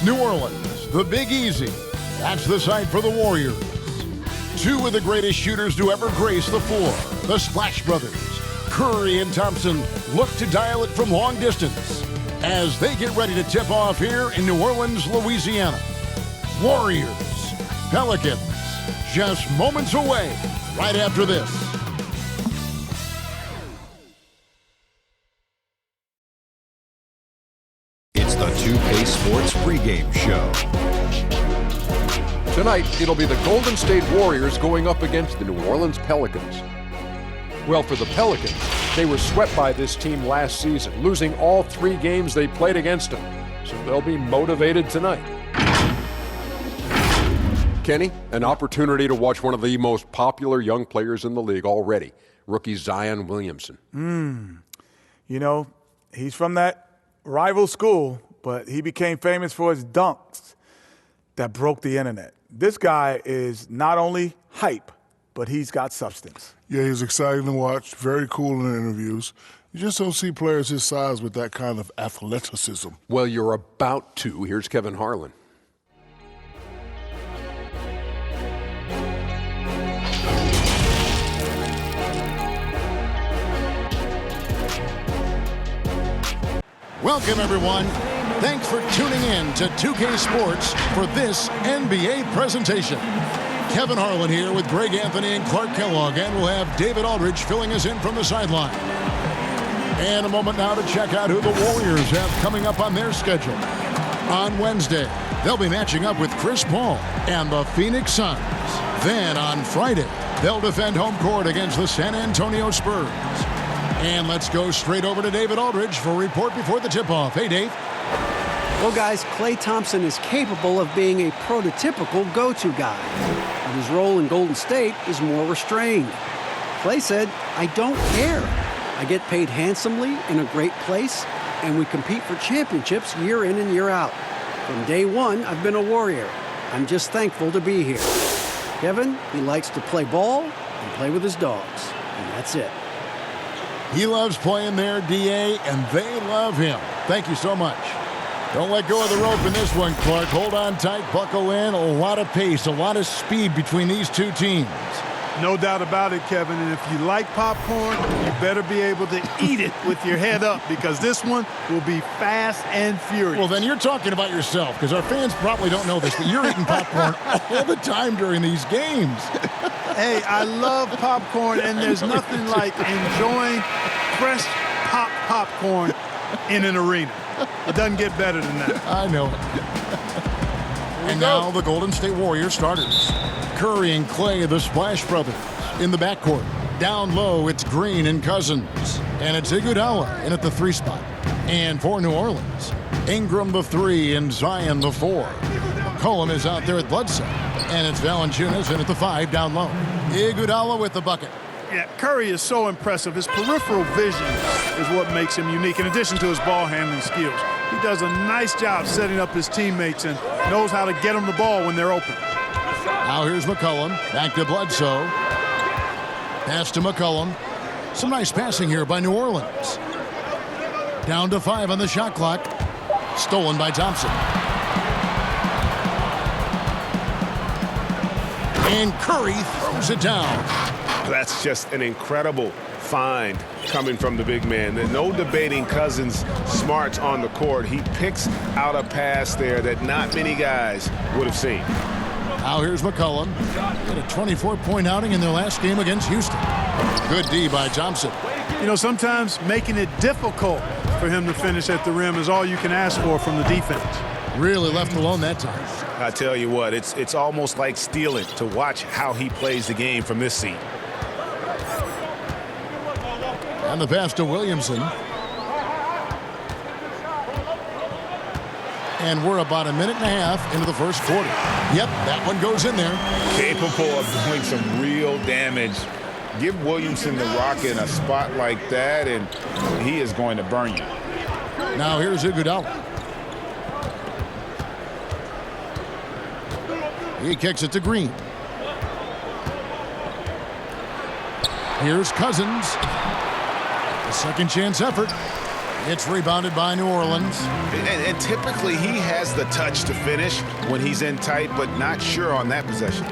New Orleans, the Big Easy. That's the site for the Warriors. Two of the greatest shooters to ever grace the floor, the Splash Brothers. Curry and Thompson look to dial it from long distance as they get ready to tip off here in New Orleans, Louisiana. Warriors, Pelicans, just moments away right after this. It's the 2K Sports Pregame Show. Tonight, it'll be the Golden State Warriors going up against the New Orleans Pelicans. Well, for the Pelicans, they were swept by this team last season, losing all 3 games they played against them. So they'll be motivated tonight. Kenny, an opportunity to watch one of the most popular young players in the league already, rookie Zion Williamson. You know, he's from that rival school, but he became famous for his dunks that broke the internet. This guy is not only hype, but he's got substance. Yeah, he's exciting to watch, very cool in the interviews. You just don't see players his size with that kind of athleticism. Well, you're about to. Here's Kevin Harlan. Welcome, everyone. Thanks for tuning in to 2K Sports for this NBA presentation. Kevin Harlan here with Greg Anthony and Clark Kellogg, and we'll have David Aldridge filling us in from the sideline. And a moment now to check out who the Warriors have coming up on their schedule. On Wednesday, they'll be matching up with Chris Paul and the Phoenix Suns. Then on Friday, they'll defend home court against the San Antonio Spurs. And let's go straight over to David Aldridge for a report before the tip-off. Hey, Dave. Well, guys, Klay Thompson is capable of being a prototypical go-to guy, but his role in Golden State is more restrained. Klay said, "I don't care. I get paid handsomely in a great place, and we compete for championships year in and year out. From day one, I've been a Warrior. I'm just thankful to be here." Kevin, he likes to play ball and play with his dogs, and that's it. He loves playing there, DA, and they love him. Thank you so much. Don't let go of the rope in this one, Clark. Hold on tight, buckle in. A lot of pace, a lot of speed between these two teams. No doubt about it, Kevin. And if you like popcorn, you better be able to eat it with your head up, because this one will be fast and furious. Well, then you're talking about yourself, because our fans probably don't know this, but you're eating popcorn all the time during these games. Hey, I love popcorn, and there's nothing like enjoying fresh popcorn in an arena. It doesn't get better than that. I know it. And now the Golden State Warriors starters. Curry and Klay, the Splash Brothers, in the backcourt. Down low, it's Green and Cousins. And it's Iguodala in at the 3 spot. And for New Orleans, Ingram the 3 and Zion the 4. Mccullum is out there at Bledsoe. And it's Valanciunas in at the 5 down low. Iguodala with the bucket. Yeah, Curry is so impressive. His peripheral vision is what makes him unique, in addition to his ball handling skills. He does a nice job setting up his teammates and knows how to get them the ball when they're open. Now here's Mccullum, back to Bledsoe. Pass to Mccullum. Some nice passing here by New Orleans. Down to 5 on the shot clock. Stolen by Thompson. And Curry throws it down. That's just an incredible find coming from the big man. There's no debating Cousins' smarts on the court. He picks out a pass there that not many guys would have seen. Now here's Mccullum. He had a 24-point outing in their last game against Houston. Good D by Thompson. You know, sometimes making it difficult for him to finish at the rim is all you can ask for from the defense. Really left alone that time. I tell you what, it's almost like stealing to watch how he plays the game from this seat. And the pass to Williamson. And we're about a minute and a half into the first quarter. Yep, that one goes in there. Capable of doing some real damage. Give Williamson the rock in a spot like that, and he is going to burn you. Now here's Iguodala. He kicks it to Green. Here's Cousins. A second chance effort. It's rebounded by New Orleans. And typically he has the touch to finish when he's in tight, but not sure on that possession.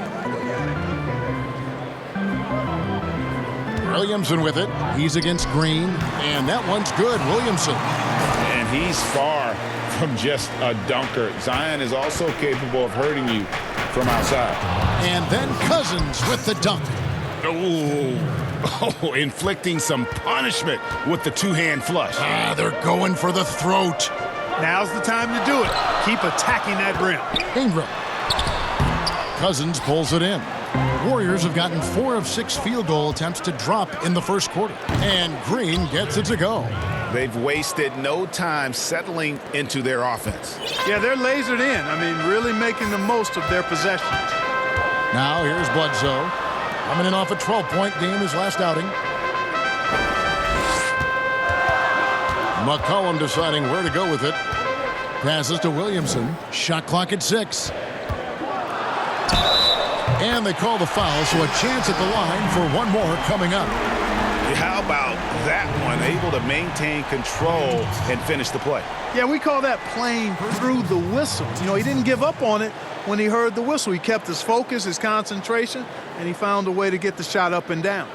Williamson with it. He's against Green, and that one's good. Williamson. And he's far from just a dunker. Zion is also capable of hurting you from outside. And then Cousins with the dunk. Oh, inflicting some punishment with the two-hand flush. They're going for the throat. Now's the time to do it. Keep attacking that rim. Ingram. Cousins pulls it in. Warriors have gotten 4 of 6 field goal attempts to drop in the first quarter. And Green gets it to go. They've wasted no time settling into their offense. Yeah, they're lasered in. I mean, really making the most of their possessions. Now here's Bledsoe. Coming in off a 12-point game his last outing. Mccollum deciding where to go with it. Passes to Williamson. Shot clock at 6. And they call the foul, so a chance at the line for one more coming up. How about that one? Able to maintain control and finish the play. Yeah, we call that playing through the whistle. You know, he didn't give up on it when he heard the whistle. He kept his focus, his concentration, and he found a way to get the shot up and down.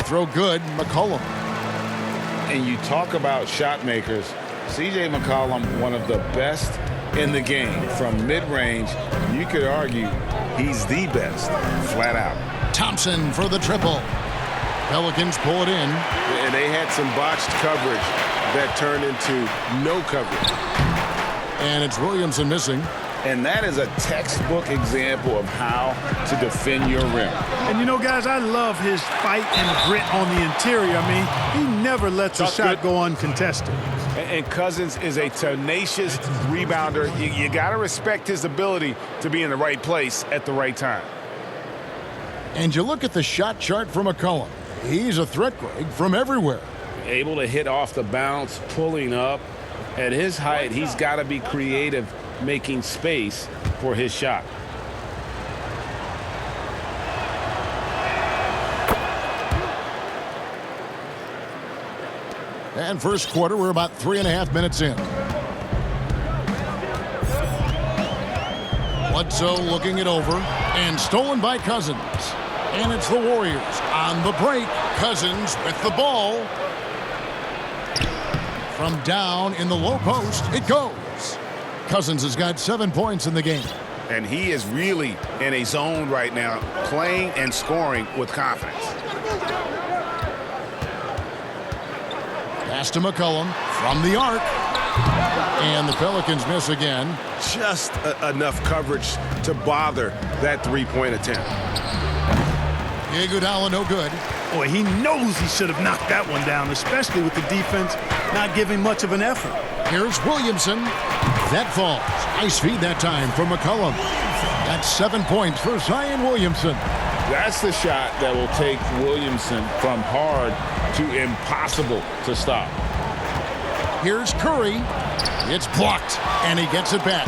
Throw good, McCollum. And you talk about shot makers. C.J. McCollum, one of the best in the game. From mid-range, you could argue he's the best, flat out. Thompson for the triple. Pelicans pull it in. And they had some botched coverage that turned into no coverage. And it's Williamson missing. And that is a textbook example of how to defend your rim. And, you know, guys, I love his fight and grit on the interior. I mean, he never lets a shot go uncontested. And Cousins is a tenacious rebounder. You got to respect his ability to be in the right place at the right time. And you look at the shot chart for McCollum. He's a threat, Greg, from everywhere. Able to hit off the bounce, pulling up. At his height, he's got to be creative, making space for his shot. And first quarter, we're about 3.5 minutes in. Bledsoe looking it over, and stolen by Cousins. And it's the Warriors on the break. Cousins with the ball. From down in the low post, it goes. Cousins has got 7 points in the game. And he is really in a zone right now, playing and scoring with confidence. Pass to McCullum from the arc. And the Pelicans miss again. Just enough coverage to bother that three-point attempt. Iguodala no good. Boy, he knows he should have knocked that one down, especially with the defense not giving much of an effort. Here's Williamson. That falls. Nice feed that time from McCollum. That's 7 points for Zion Williamson. That's the shot that will take Williamson from hard to impossible to stop. Here's Curry. It's blocked, and he gets it back.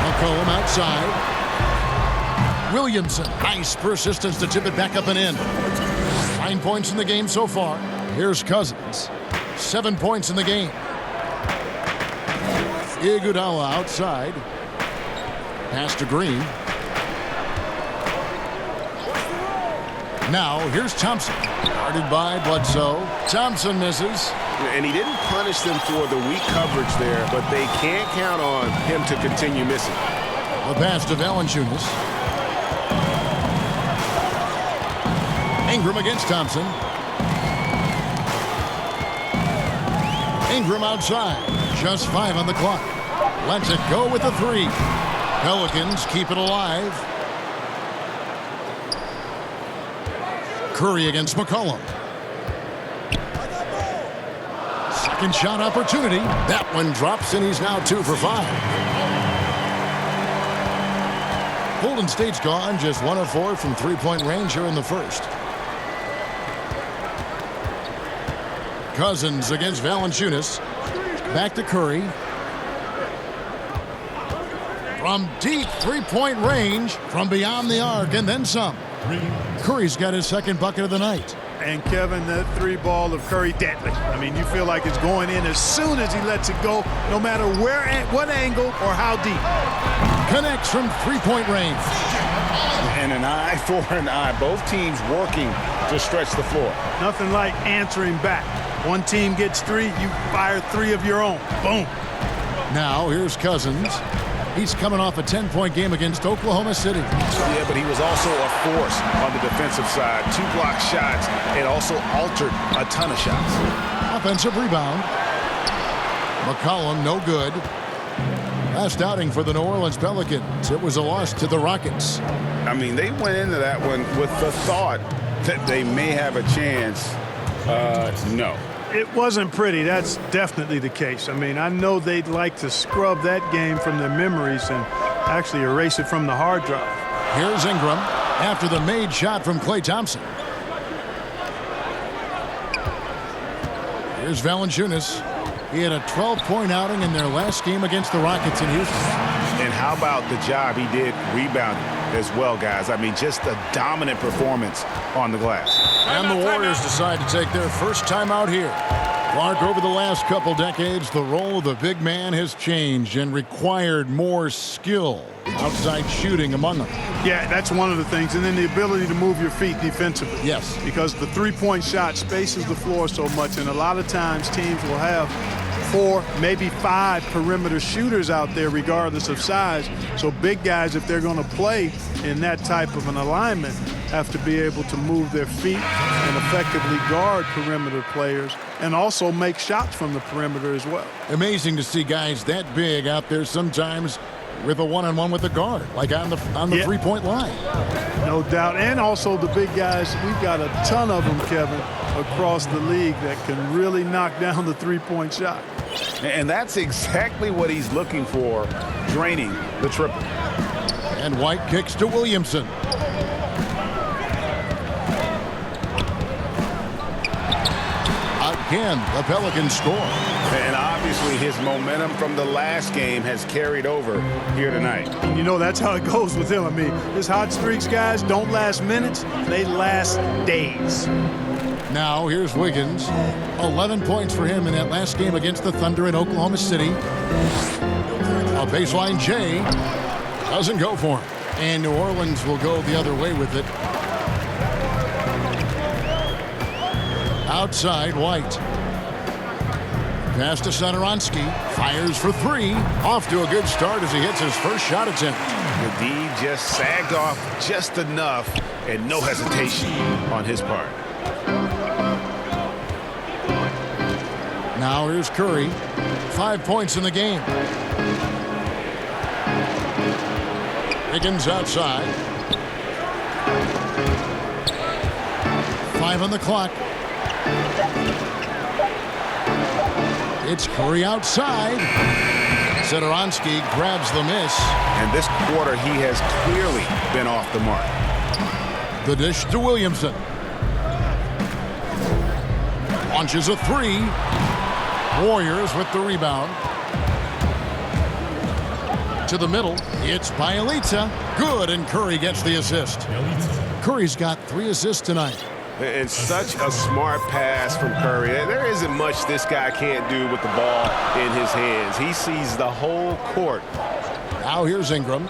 McCollum outside. Williamson, nice persistence to tip it back up and in. 9 points in the game so far. Here's Cousins. 7 points in the game. Iguodala outside. Pass to Green. Now here's Thompson. Guarded by Bledsoe. Thompson misses. And he didn't punish them for the weak coverage there, but they can't count on him to continue missing. The pass to Valanciunas. Ingram against Thompson. Ingram outside. Just 5 on the clock. Lets it go with a 3. Pelicans keep it alive. Curry against McCollum. Second shot opportunity. That one drops, and he's now 2 for 5. Golden State's gone just 1 of 4 from 3-point range here in the first. Cousins against Valanciunas. Back to Curry. From deep three-point range, from beyond the arc, and then some. Curry's got his second bucket of the night. And Kevin, that three ball of Curry, deadly. I mean, you feel like it's going in as soon as he lets it go, no matter where, what angle, or how deep. Connects from three-point range. And an eye for an eye. Both teams working to stretch the floor. Nothing like answering back. One team gets three, you fire three of your own. Boom. Now here's Cousins. He's coming off a 10-point game against Oklahoma City. Yeah, but he was also a force on the defensive side. 2 block shots and also altered a ton of shots. Offensive rebound. Mccollum, no good. Last outing for the New Orleans Pelicans. It was a loss to the Rockets. I mean, they went into that one with the thought that they may have a chance. No. It wasn't pretty. That's definitely the case. I mean, I know they'd like to scrub that game from their memories and actually erase it from the hard drive. Here's Ingram after the made shot from Klay Thompson. Here's Valanciunas. He had a 12-point outing in their last game against the Rockets in Houston. And how about the job he did rebounding as well, guys? I mean, just a dominant performance on the glass. And the Warriors decide to take their first time out here. Clark, over the last couple decades, the role of the big man has changed and required more skill. Outside shooting among them. Yeah, that's one of the things. And then the ability to move your feet defensively. Yes. Because the three-point shot spaces the floor so much. And a lot of times teams will have 4, maybe 5 perimeter shooters out there regardless of size. So big guys, if they're going to play in that type of an alignment, have to be able to move their feet and effectively guard perimeter players and also make shots from the perimeter as well. Amazing to see guys that big out there sometimes with a one-on-one with the guard, like on the three-point line. No doubt. And also the big guys, we've got a ton of them, Kevin, across the league that can really knock down the three-point shot. And that's exactly what he's looking for, draining the triple. And White kicks to Williamson. Again, the Pelicans score. And obviously his momentum from the last game has carried over here tonight. And you know, that's how it goes with him. I mean, his hot streaks, guys, don't last minutes. They last days. Now here's Wiggins. 11 points for him in that last game against the Thunder in Oklahoma City. A baseline J doesn't go for him. And New Orleans will go the other way with it. Outside, White. Pass to Satoransky. Fires for 3. Off to a good start as he hits his first shot attempt. The D just sagged off just enough and no hesitation on his part. Now here's Curry. 5 points in the game. Wiggins outside. 5 on the clock. It's Curry outside. Satoransky grabs the miss. And this quarter, he has clearly been off the mark. The dish to Williamson. Launches a 3. Warriors with the rebound. To the middle. It's Bielitsa. Good, and Curry gets the assist. Curry's got 3 assists tonight. It's such a smart pass from Curry. There isn't much this guy can't do with the ball in his hands. He sees the whole court. Now here's Ingram.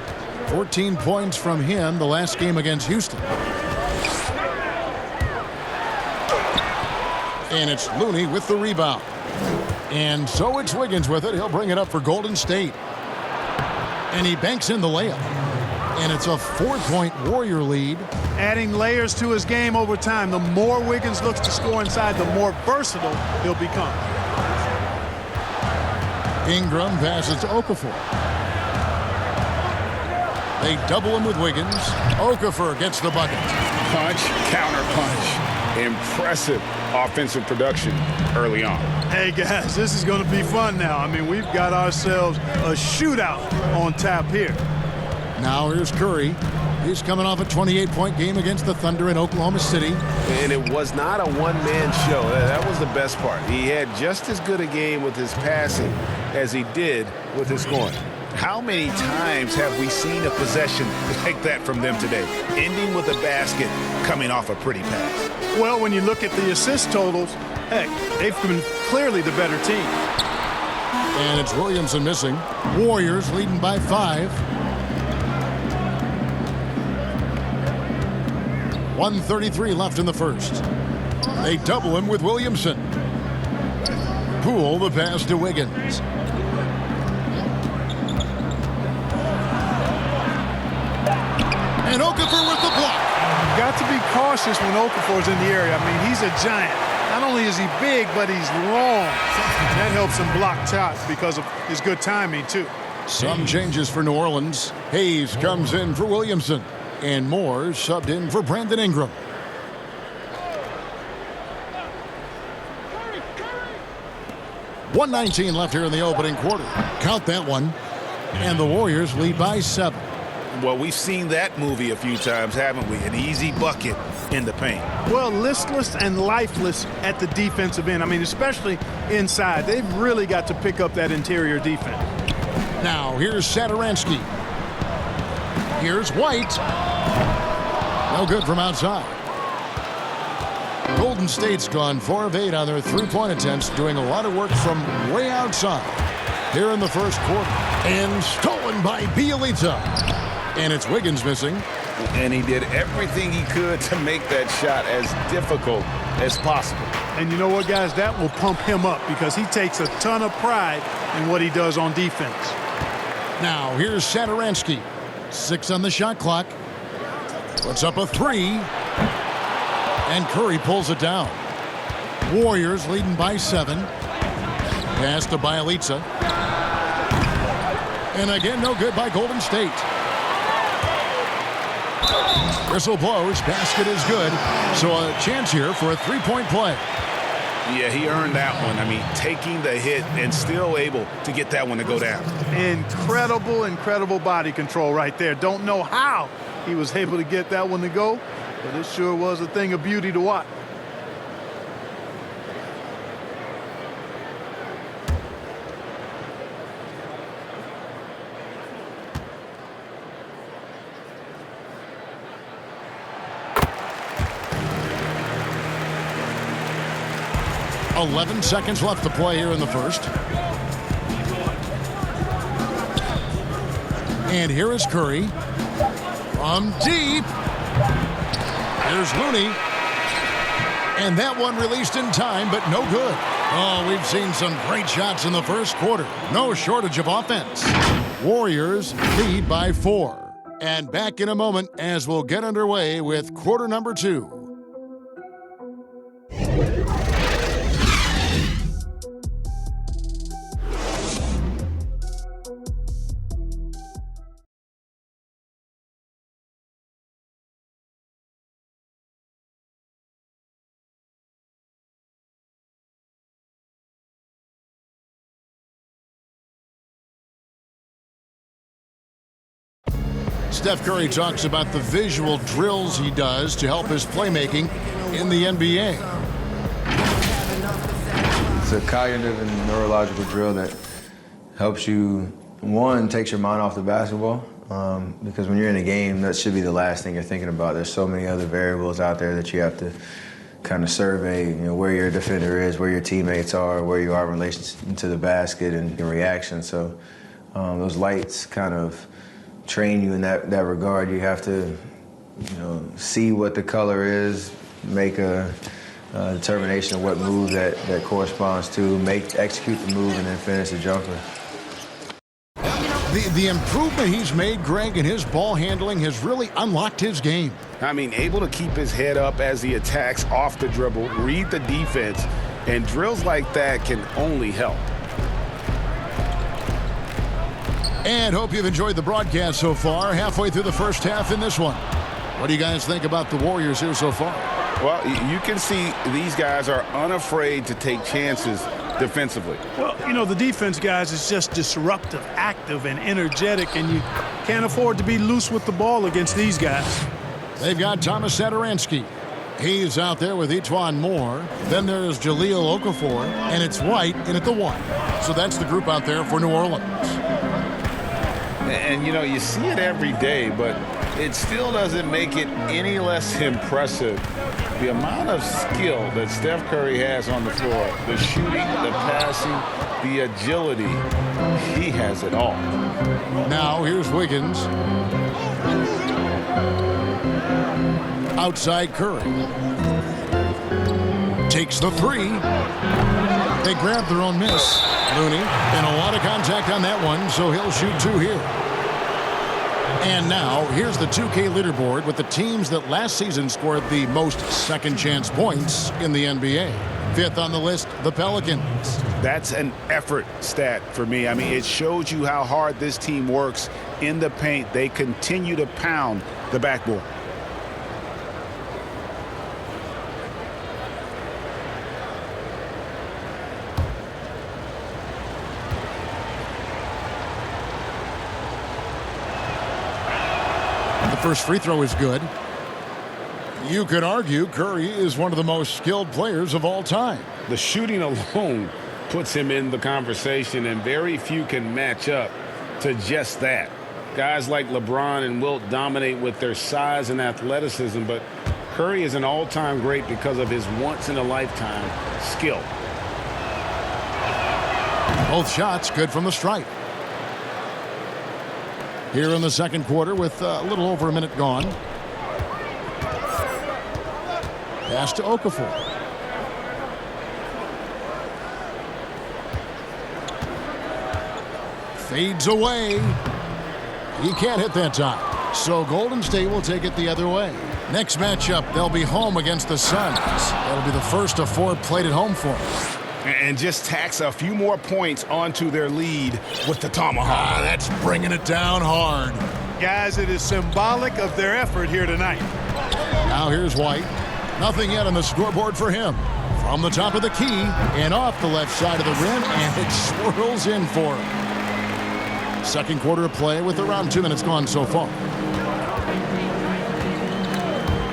14 points from him the last game against Houston. And it's Looney with the rebound. And so it's Wiggins with it. He'll bring it up for Golden State. And he banks in the layup. And it's a 4-point Warrior lead. Adding layers to his game over time. The more Wiggins looks to score inside, the more versatile he'll become. Ingram passes to Okafor. They double him with Wiggins. Okafor gets the bucket. Punch, counter punch. Impressive offensive production early on. Hey, guys, this is going to be fun now. I mean, we've got ourselves a shootout on tap here. Now here's Curry. He's coming off a 28-point game against the Thunder in Oklahoma City. And it was not a one-man show. That was the best part. He had just as good a game with his passing as he did with his scoring. How many times have we seen a possession like that from them today, ending with a basket coming off a pretty pass? Well, when you look at the assist totals, heck, they've been clearly the better team. And it's Williamson missing. Warriors leading by 5. 1:33 left in the first. They double him with Williamson. Poole the pass to Wiggins. And Okafor with the block. You've got to be cautious when Okafor's in the area. I mean, he's a giant. Not only is he big, but he's long. And that helps him block shots because of his good timing, too. Some changes for New Orleans. Hayes comes in for Williamson. And Moore subbed in for Brandon Ingram. .119 left here in the opening quarter. Count that one. And the Warriors lead by 7. Well, we've seen that movie a few times, haven't we? An easy bucket in the paint. Well, listless and lifeless at the defensive end. I mean, especially inside. They've really got to pick up that interior defense. Now, here's Satoransky. Here's White. No good from outside. Golden State's gone 4 of 8 on their three-point attempts, doing a lot of work from way outside here in the first quarter. And stolen by Bielitsa. And it's Wiggins missing. And he did everything he could to make that shot as difficult as possible. And you know what, guys? That will pump him up because he takes a ton of pride in what he does on defense. Now, here's Satoransky. 6 on the shot clock. Puts up a 3. And Curry pulls it down. Warriors leading by 7. Pass to Bielitsa. And again, no good by Golden State. Whistle blows. Basket is good. So a chance here for a three-point play. Yeah, he earned that one. I mean, taking the hit and still able to get that one to go down. Incredible body control right there. Don't know how he was able to get that one to go, but it sure was a thing of beauty to watch. .11 seconds left to play here in the first. And here is Curry. From deep. Here's Looney. And that one released in time, but no good. Oh, we've seen some great shots in the first quarter. No shortage of offense. Warriors lead by 4. And back in a moment as we'll get underway with quarter number 2. Steph Curry talks about the visual drills he does to help his playmaking in the NBA. It's a cognitive and neurological drill that helps you, one, takes your mind off the basketball, because when you're in a game, that should be the last thing you're thinking about. There's so many other variables out there that you have to kind of survey, you know, where your defender is, where your teammates are, where you are in relation to the basket and your reaction. So those lights kind of train you in that regard. You have to, you know, see what the color is, make a determination of what move that corresponds to, execute the move, and then finish the jumper. The improvement he's made, Greg, in his ball handling has really unlocked his game. I mean, able to keep his head up as he attacks off the dribble, read the defense, and drills like that can only help. And hope you've enjoyed the broadcast so far. Halfway through the first half in this one. What do you guys think about the Warriors here so far? Well, you can see these guys are unafraid to take chances defensively? Well, you know, the defense, guys, is just disruptive, active, and energetic, and you can't afford to be loose with the ball against these guys. They've got Thomas Satoransky. He's out there with Etuan Moore. Then there's Jahlil Okafor, and it's White in at the 1. So that's the group out there for New Orleans. And, you know, you see it every day, but it still doesn't make it any less impressive. The amount of skill that Steph Curry has on the floor, the shooting, the passing, the agility, he has it all. Now here's Wiggins. Outside Curry. Takes the 3. They grab their own miss. Looney, and a lot of contact on that one, so he'll shoot 2 here. And now, here's the 2K leaderboard with the teams that last season scored the most second-chance points in the NBA. 5th on the list, the Pelicans. That's an effort stat for me. I mean, it shows you how hard this team works in the paint. They continue to pound the backboard. The first free throw is good. You could argue Curry is one of the most skilled players of all time. The shooting alone puts him in the conversation, and very few can match up to just that. Guys like LeBron and Wilt dominate with their size and athleticism, but Curry is an all-time great because of his once-in-a-lifetime skill. Both shots good from the stripe. Here in the second quarter with a little over a minute gone. Pass to Okafor. Fades away. He can't hit that time. So Golden State will take it the other way. Next matchup, they'll be home against the Suns. That'll be the first of 4 played at home for them. And just tacks a few more points onto their lead with the tomahawk. That's bringing it down hard. Guys, it is symbolic of their effort here tonight. Now here's White. Nothing yet on the scoreboard for him. From the top of the key and off the left side of the rim, and it swirls in for him. Second quarter of play with around 2 minutes gone so far.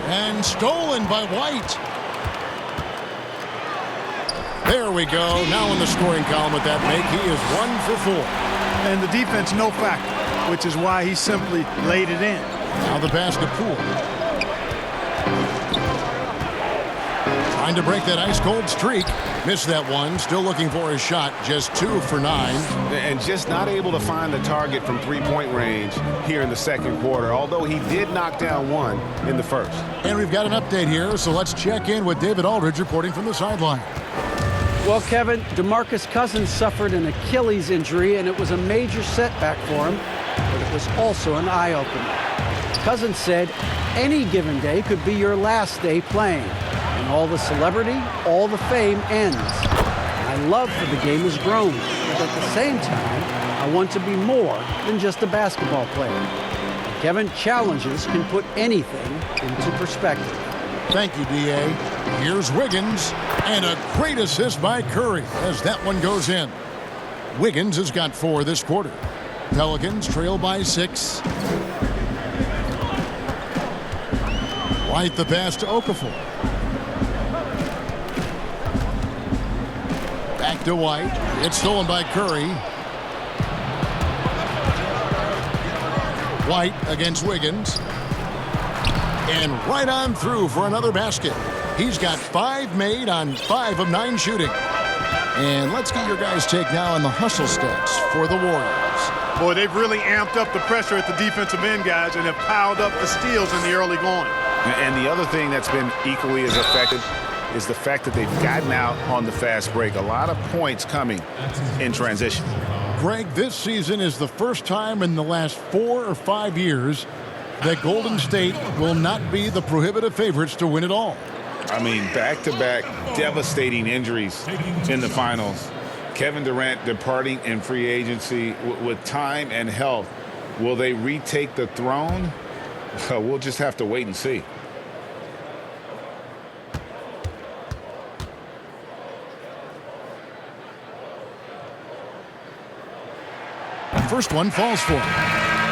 And stolen by White. There we go. Now in the scoring column with that make, he is 1 for 4. And the defense no factor, which is why he simply laid it in. Now the pass to Poole. Trying to break that ice-cold streak. Missed that one. Still looking for his shot. Just 2 for 9. And just not able to find the target from three-point range here in the second quarter, although he did knock down 1 in the first. And we've got an update here, so let's check in with David Aldridge reporting from the sideline. Well, Kevin, Demarcus Cousins suffered an Achilles injury, and it was a major setback for him, but it was also an eye-opener. Cousins said, any given day could be your last day playing, and all the celebrity, all the fame ends. My love for the game has grown, but at the same time, I want to be more than just a basketball player. Kevin, challenges can put anything into perspective. Thank you, D.A. Here's Wiggins, and a great assist by Curry as that one goes in. Wiggins has got 4 this quarter. Pelicans trail by 6. White the pass to Okafor. Back to White. It's stolen by Curry. White against Wiggins. And right on through for another basket. He's got 5 made on 5 of 9 shooting. And let's get your guys' take now on the hustle stats for the Warriors. Boy, they've really amped up the pressure at the defensive end, guys, and have piled up the steals in the early going. And the other thing that's been equally as effective is the fact that they've gotten out on the fast break. A lot of points coming in transition. Greg, this season is the first time in the last 4 or 5 years that Golden State will not be the prohibitive favorites to win it all. I mean, back-to-back devastating injuries in the finals. Kevin Durant departing in free agency with time and health. Will they retake the throne? We'll just have to wait and see. First one falls for him.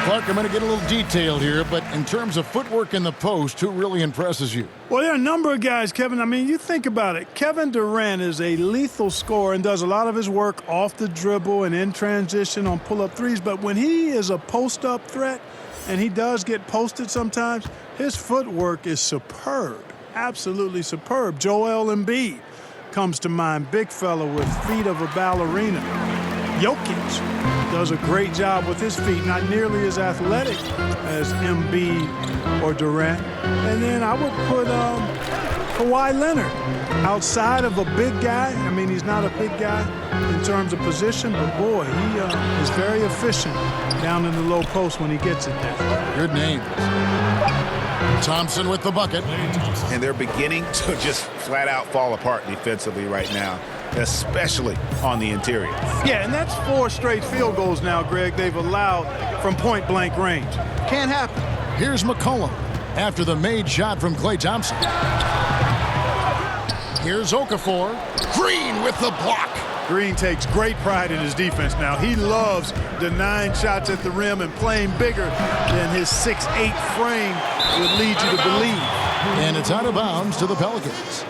Clark, I'm going to get a little detailed here, but in terms of footwork in the post, who really impresses you? Well, there are a number of guys, Kevin. I mean, you think about it. Kevin Durant is a lethal scorer and does a lot of his work off the dribble and in transition on pull-up threes. But when he is a post-up threat, and he does get posted sometimes, his footwork is superb, absolutely superb. Joel Embiid comes to mind, big fella with feet of a ballerina. Jokic does a great job with his feet, not nearly as athletic as Embiid or Durant. And then I would put Kawhi Leonard outside of a big guy. I mean, he's not a big guy in terms of position, but boy, he is very efficient down in the low post when he gets it there. Good names. Thompson with the bucket. And they're beginning to just flat out fall apart defensively right now, especially on the interior. Yeah, and that's 4 straight field goals now, Greg, they've allowed from point-blank range. Can't happen. Here's McCollum after the made shot from Klay Thompson. Here's Okafor. Green with the block. Green takes great pride in his defense now. He loves denying shots at the rim and playing bigger than his 6'8" frame would lead you to believe. And it's out of bounds to the Pelicans.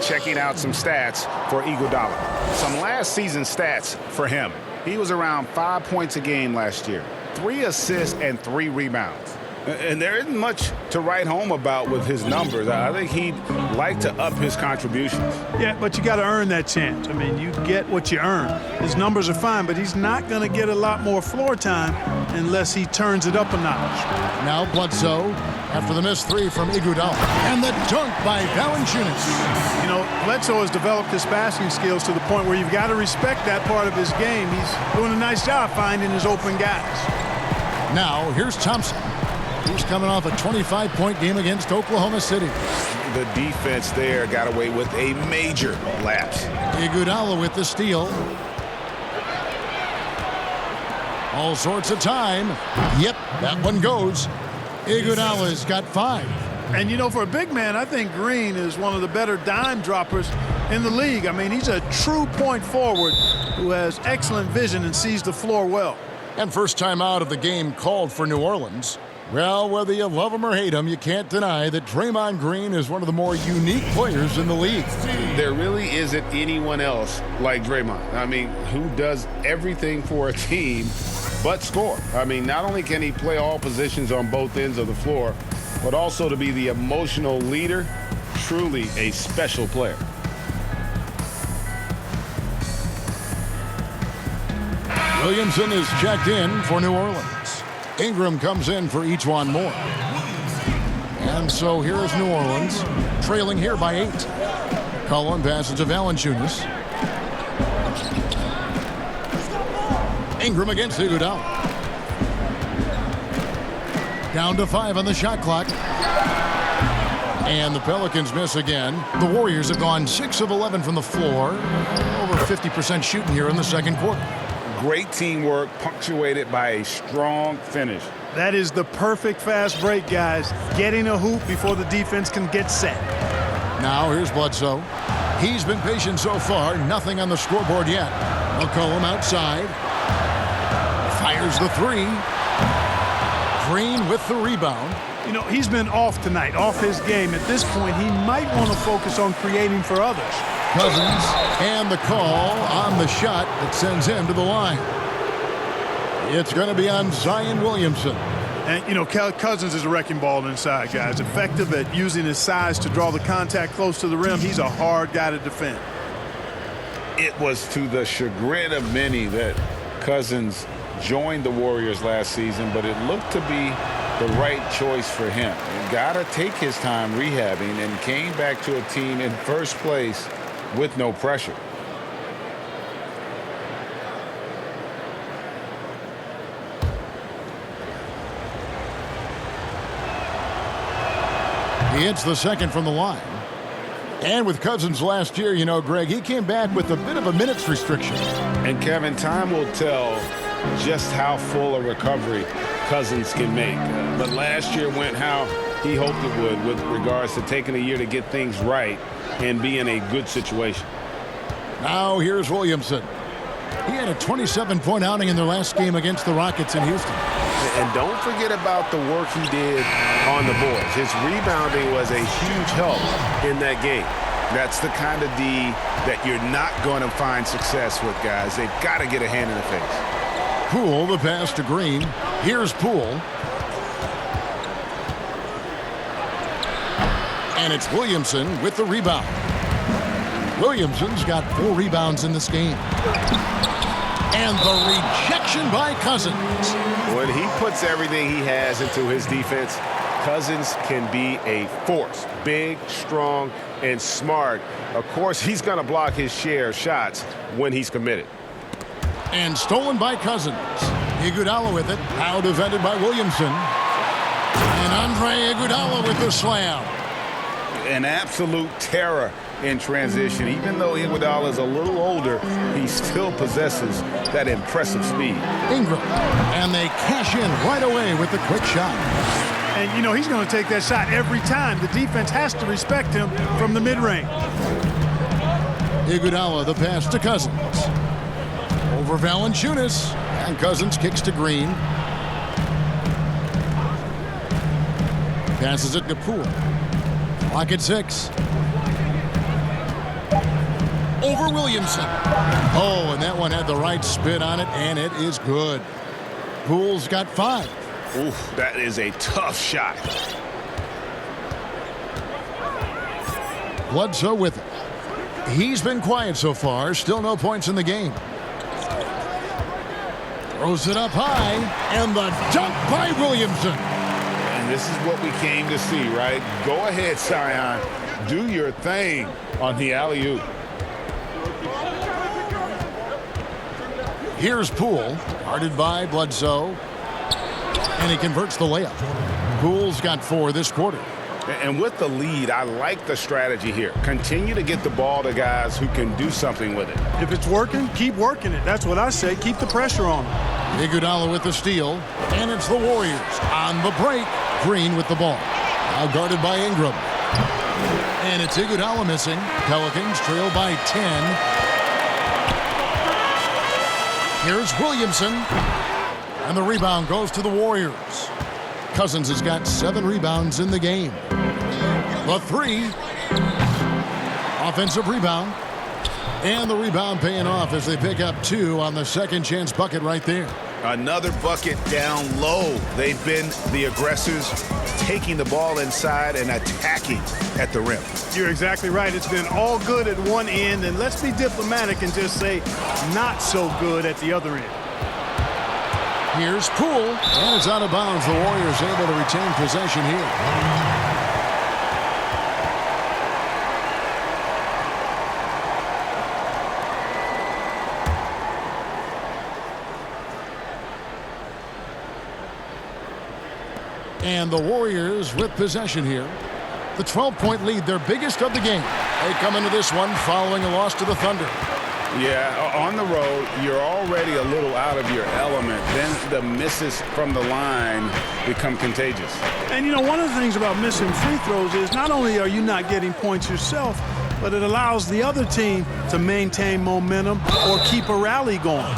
Checking out some stats for Iguodala. Some last season stats for him. He was around 5 points a game last year, 3 assists and 3 rebounds. And there isn't much to write home about with his numbers. I think he'd like to up his contributions. Yeah, but you got to earn that chance. I mean, you get what you earn. His numbers are fine, but he's not going to get a lot more floor time unless he turns it up a notch. Now Bledsoe after the missed 3 from Iguodala. And the dunk by Valanciunas. You know, Bledsoe has developed his passing skills to the point where you've got to respect that part of his game. He's doing a nice job finding his open guys. Now here's Thompson. He's coming off a 25-point game against Oklahoma City. The defense there got away with a major lapse. Iguodala with the steal. All sorts of time. Yep, that one goes. Iguodala's got 5. And, you know, for a big man, I think Green is one of the better dime droppers in the league. I mean, he's a true point forward who has excellent vision and sees the floor well. And first time out of the game called for New Orleans. Well, whether you love him or hate him, you can't deny that Draymond Green is one of the more unique players in the league. There really isn't anyone else like Draymond. I mean, who does everything for a team but score. I mean, not only can he play all positions on both ends of the floor, but also to be the emotional leader, truly a special player. Williamson is checked in for New Orleans. Ingram comes in for each one more. And so here is New Orleans, trailing here by 8. Mccullum passes to Valanciunas. Ingram against Iguodala. Down to 5 on the shot clock. And the Pelicans miss again. The Warriors have gone 6 of 11 from the floor. Over 50% shooting here in the second quarter. Great teamwork punctuated by a strong finish. That is the perfect fast break, guys. Getting a hoop before the defense can get set. Now here's Bledsoe. He's been patient so far. Nothing on the scoreboard yet. Mccollum outside. Fires the 3. Green with the rebound. You know, he's been off tonight, off his game. At this point, he might want to focus on creating for others. Cousins and the call on the shot that sends him to the line. It's going to be on Zion Williamson. And, you know, Cousins is a wrecking ball inside, guys. Effective at using his size to draw the contact close to the rim. He's a hard guy to defend. It was to the chagrin of many that Cousins joined the Warriors last season, but it looked to be the right choice for him. He got to take his time rehabbing and came back to a team in first place with no pressure. He hits the second from the line. And with Cousins last year, you know, Greg, he came back with a bit of a minutes restriction. And Kevin, time will tell just how full a recovery Cousins can make. But last year went how he hoped it would with regards to taking a year to get things right and be in a good situation. Now here's Williamson. He had a 27-point outing in their last game against the Rockets in Houston. And don't forget about the work he did on the boards. His rebounding was a huge help in that game. That's the kind of D that you're not going to find success with, guys. They've got to get a hand in the face. Poole, the pass to Green. Here's Poole. And it's Williamson with the rebound. Williamson's got 4 rebounds in this game. And the rejection by Cousins. When he puts everything he has into his defense, Cousins can be a force. Big, strong, and smart. Of course, he's going to block his share of shots when he's committed. And stolen by Cousins. Iguodala with it. Now defended by Williamson. And Andre Iguodala with the slam. An absolute terror in transition. Even though Iguodala is a little older, he still possesses that impressive speed. Ingram. And they cash in right away with the quick shot. And, you know, he's going to take that shot every time. The defense has to respect him from the mid-range. Iguodala, the pass to Cousins. Over Valanciunas. And Cousins kicks to Green. Passes it to Poole. Clock at 6. Over Williamson. Oh, and that one had the right spin on it, and it is good. Poole's got 5. Oof, that is a tough shot. Bledsoe with it. He's been quiet so far. Still no points in the game. Throws it up high, and the dunk by Williamson. And this is what we came to see, right? Go ahead, Zion. Do your thing on the alley-oop. Here's Poole, guarded by Bledsoe, and he converts the layup. Poole's got 4 this quarter. And with the lead, I like the strategy here. Continue to get the ball to guys who can do something with it. If it's working, keep working it. That's what I say. Keep the pressure on him. Iguodala with the steal, and it's the Warriors on the break. Green with the ball. Now guarded by Ingram. And it's Iguodala missing. Pelicans trail by 10. Here's Williamson. And the rebound goes to the Warriors. Cousins has got 7 rebounds in the game. The 3. Offensive rebound. And the rebound paying off as they pick up 2 on the second chance bucket right there. Another bucket down low. They've been the aggressors, taking the ball inside and attacking at the rim. You're exactly right. It's been all good at one end, and let's be diplomatic and just say not so good at the other end. Here's Poole, and it's out of bounds. The Warriors able to retain possession here. And the Warriors with possession here. The 12-point lead, their biggest of the game. They come into this one following a loss to the Thunder. Yeah, on the road, you're already a little out of your element. Then the misses from the line become contagious. And, you know, one of the things about missing free throws is not only are you not getting points yourself, but it allows the other team to maintain momentum or keep a rally going.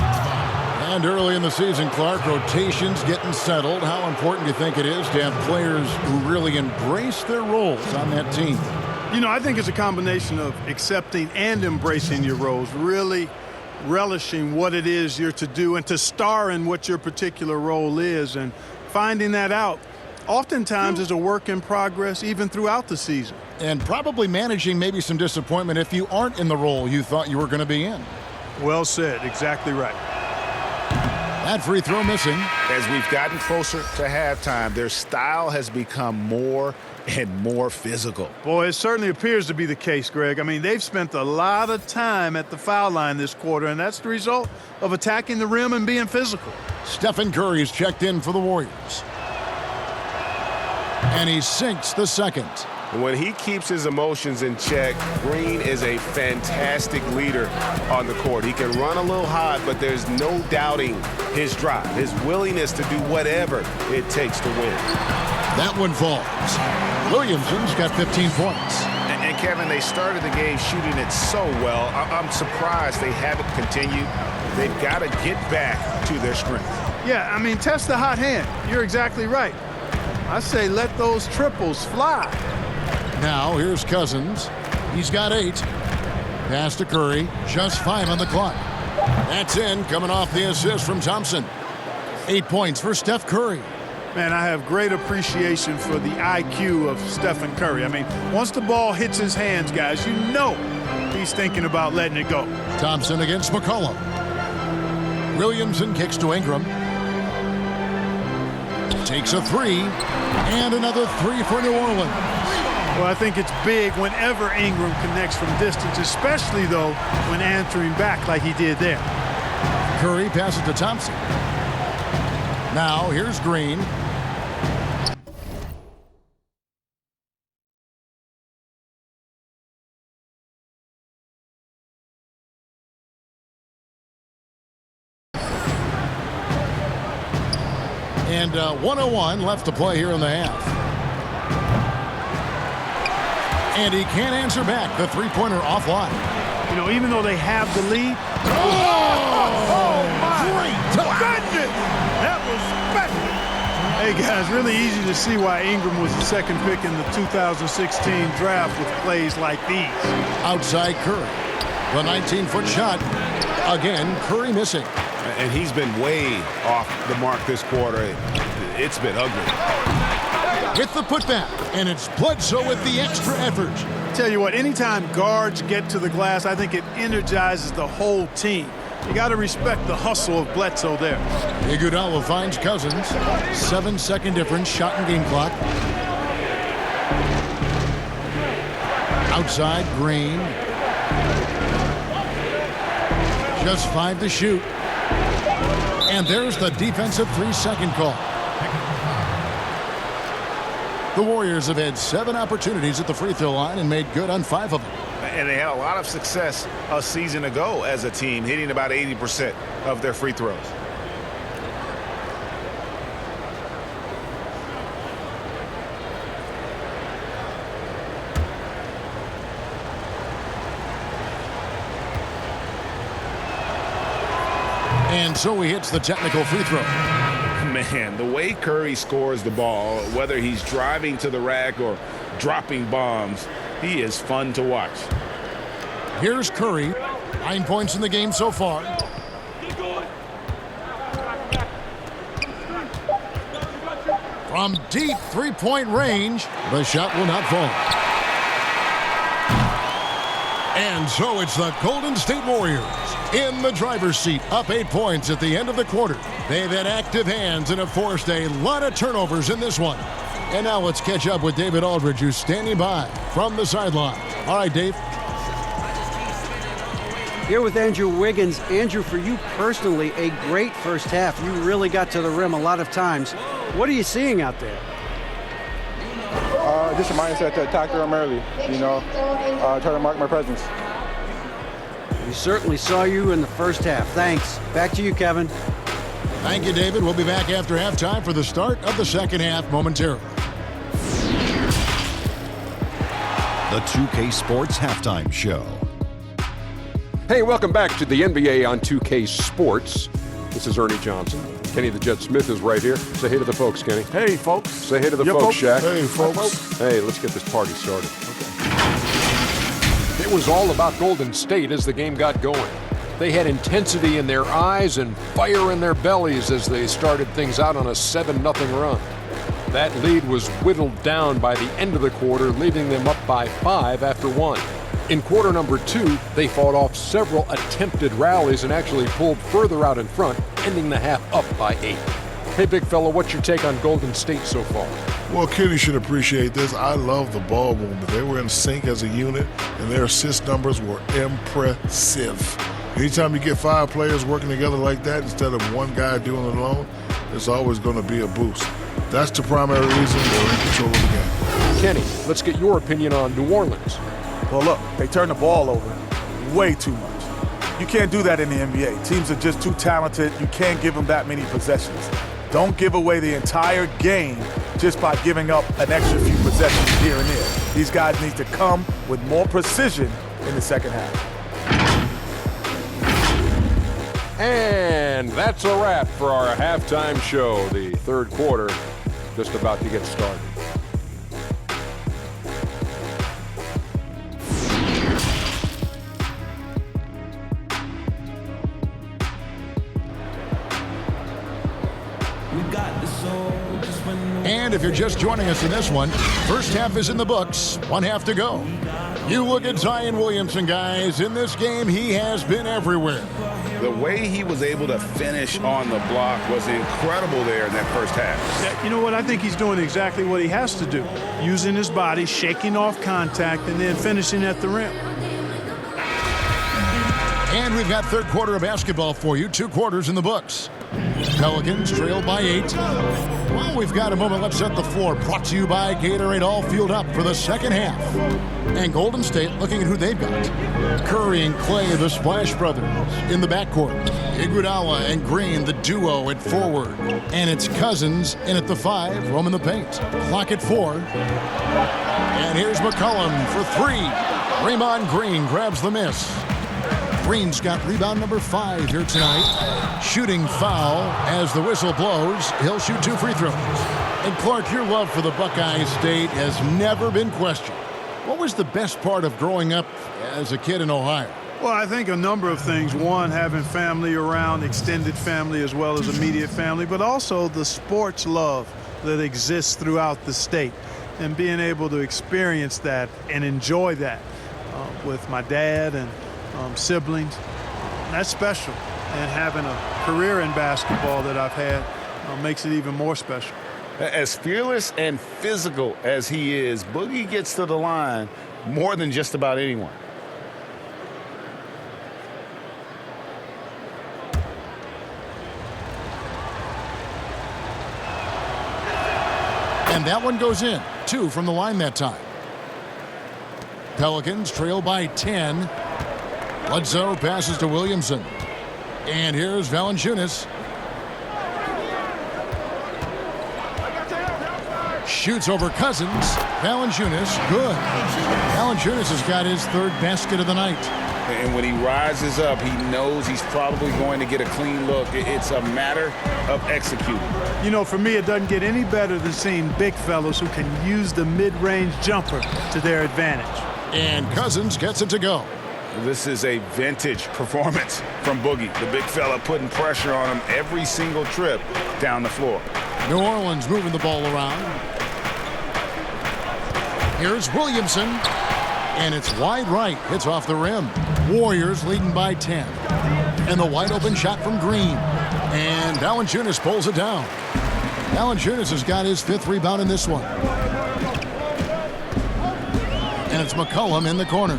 And early in the season, Clark, rotations getting settled. How important do you think it is to have players who really embrace their roles on that team? You know, I think it's a combination of accepting and embracing your roles, really relishing what it is you're to do and to star in what your particular role is, and finding that out oftentimes is a work in progress even throughout the season. And probably managing maybe some disappointment if you aren't in the role you thought you were going to be in. Well said. Exactly right. That free throw missing. As we've gotten closer to halftime, their style has become more and more physical. Boy, it certainly appears to be the case, Greg. I mean, they've spent a lot of time at the foul line this quarter, and that's the result of attacking the rim and being physical. Stephen Curry is checked in for the Warriors. And he sinks the second. When he keeps his emotions in check, Green is a fantastic leader on the court. He can run a little hot, but there's no doubting his drive, his willingness to do whatever it takes to win. That one falls. Williamson's got 15 points. And Kevin, they started the game shooting it so well. I'm surprised they haven't continued. They've got to get back to their strength. Yeah, I mean, test the hot hand. You're exactly right. I say let those triples fly. Now here's Cousins. He's got 8. Pass to Curry. Just 5 on the clock. That's in, coming off the assist from Thompson. 8 points for Steph Curry. Man, I have great appreciation for the IQ of Stephen Curry. I mean, once the ball hits his hands, guys, you know he's thinking about letting it go. Thompson against McCollum. Williamson kicks to Ingram. Takes a 3. And another 3 for New Orleans. Well, I think it's big whenever Ingram connects from distance, especially, though, when answering back like he did there. Curry passes to Thompson. Now here's Green. And 1:01 left to play here in the half. And he can't answer back. The three-pointer offline. You know, even though they have the lead. Oh my! Great! Goodness! That was special. Hey, guys, really easy to see why Ingram was the second pick in the 2016 draft with plays like these. Outside Curry. The 19-foot shot. Again, Curry missing. And he's been way off the mark this quarter. It's been ugly. With the putback, and it's Bledsoe with the extra effort. Tell you what, anytime guards get to the glass, I think it energizes the whole team. You got to respect the hustle of Bledsoe there. Iguodala finds Cousins. 7-second difference, shot and game clock. Outside, Green. Just 5 to shoot. And there's the defensive 3-second call. The Warriors have had 7 opportunities at the free throw line and made good on 5 of them. And they had a lot of success a season ago as a team, hitting about 80% of their free throws. And so he hits the technical free throw. Man, the way Curry scores the ball, whether he's driving to the rack or dropping bombs, he is fun to watch. Here's Curry. 9 points in the game so far. From deep three-point range, the shot will not fall. And so it's the Golden State Warriors in the driver's seat, up 8 points at the end of the quarter. They've had active hands and have forced a lot of turnovers in this one. And now let's catch up with David Aldridge, who's standing by from the sideline. All right, Dave. Here with Andrew Wiggins. Andrew, for you personally, a great first half. You really got to the rim a lot of times. What are you seeing out there? Just a mindset to attack the rim early, try to mark my presence. We certainly saw you in the first half. Thanks. Back to you, Kevin. Thank you, David. We'll be back after halftime for the start of the second half momentarily. The 2K Sports Halftime Show. Hey, welcome back to the NBA on 2K Sports. This is Ernie Johnson. Kenny the Jet Smith is right here. Say hey to the folks, Kenny. Hey, folks. Say hey to the folks, Shaq. Hey, folks. Hey, let's get this party started. Okay. It was all about Golden State as the game got going. They had intensity in their eyes and fire in their bellies as they started things out on a 7-0 run. That lead was whittled down by the end of the quarter, leaving them up by 5 after 1. In quarter number 2, they fought off several attempted rallies and actually pulled further out in front, ending the half up by 8. Hey, big fella, what's your take on Golden State so far? Well, Kenny should appreciate this. I love the ball movement. They were in sync as a unit, and their assist numbers were impressive. Anytime you get 5 players working together like that instead of one guy doing it alone, there's always going to be a boost. That's the primary reason they're in control of the game. Kenny, let's get your opinion on New Orleans. Well, look, they turn the ball over way too much. You can't do that in the NBA. Teams are just too talented. You can't give them that many possessions. Don't give away the entire game just by giving up an extra few possessions. possessions here and there. These guys need to come with more precision in the second half. And that's a wrap for our halftime show. The third quarter just about to get started. And if you're just joining us in this one, first half is in the books, one half to go. You look at Zion Williamson, guys. In this game, he has been everywhere. The way he was able to finish on the block was incredible there in that first half. Yeah, you know what? I think he's doing exactly what he has to do. Using his body, shaking off contact, and then finishing at the rim. And we've got third quarter of basketball for you. 2 quarters in the books. Pelicans trail by 8. Well, we've got a moment. Let's set the floor. Brought to you by Gatorade, all fueled up for the second half. And Golden State looking at who they've got. Curry and Clay, the Splash Brothers, in the backcourt. Iguodala and Green, the duo at forward. And it's Cousins in at the 5, roaming the paint. Clock at 4. And here's McCullum for 3. Draymond Green grabs the miss. Green's got rebound number 5 here tonight. Shooting foul as the whistle blows. He'll shoot 2 free throws. And Clark, your love for the Buckeye State has never been questioned. What was the best part of growing up as a kid in Ohio? Well, I think a number of things. One, having family around, extended family as well as immediate family, but also the sports love that exists throughout the state and being able to experience that and enjoy that with my dad and siblings. That's special. And having a career in basketball that I've had makes it even more special. As fearless and physical as he is, Boogie gets to the line more than just about anyone. And that one goes in. 2 from the line that time. Pelicans trail by 10. Bledsoe passes to Williamson. And here's Valanciunas. Shoots over Cousins. Valanciunas, good. Valanciunas has got his 3rd basket of the night. And when he rises up, he knows he's probably going to get a clean look. It's a matter of executing. You know, for me, it doesn't get any better than seeing big fellas who can use the mid-range jumper to their advantage. And Cousins gets it to go. This is a vintage performance from Boogie. The big fella putting pressure on him every single trip down the floor. New Orleans moving the ball around. Here's Williamson. And it's wide right. Hits off the rim. Warriors leading by 10. And the wide open shot from Green. And Valanciunas pulls it down. Valanciunas has got his 5th rebound in this one. And it's McCollum in the corner.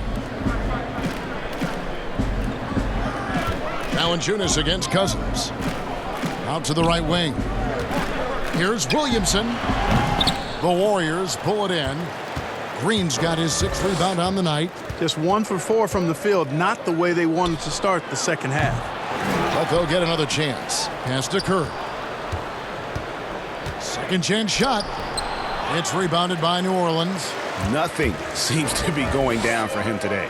Valanciunas against Cousins. Out to the right wing. Here's Williamson. The Warriors pull it in. Green's got his 6th rebound on the night. Just 1 for 4 from the field, not the way they wanted to start the second half. But they'll get another chance. Pass to Curry. Second chance shot. It's rebounded by New Orleans. Nothing seems to be going down for him today.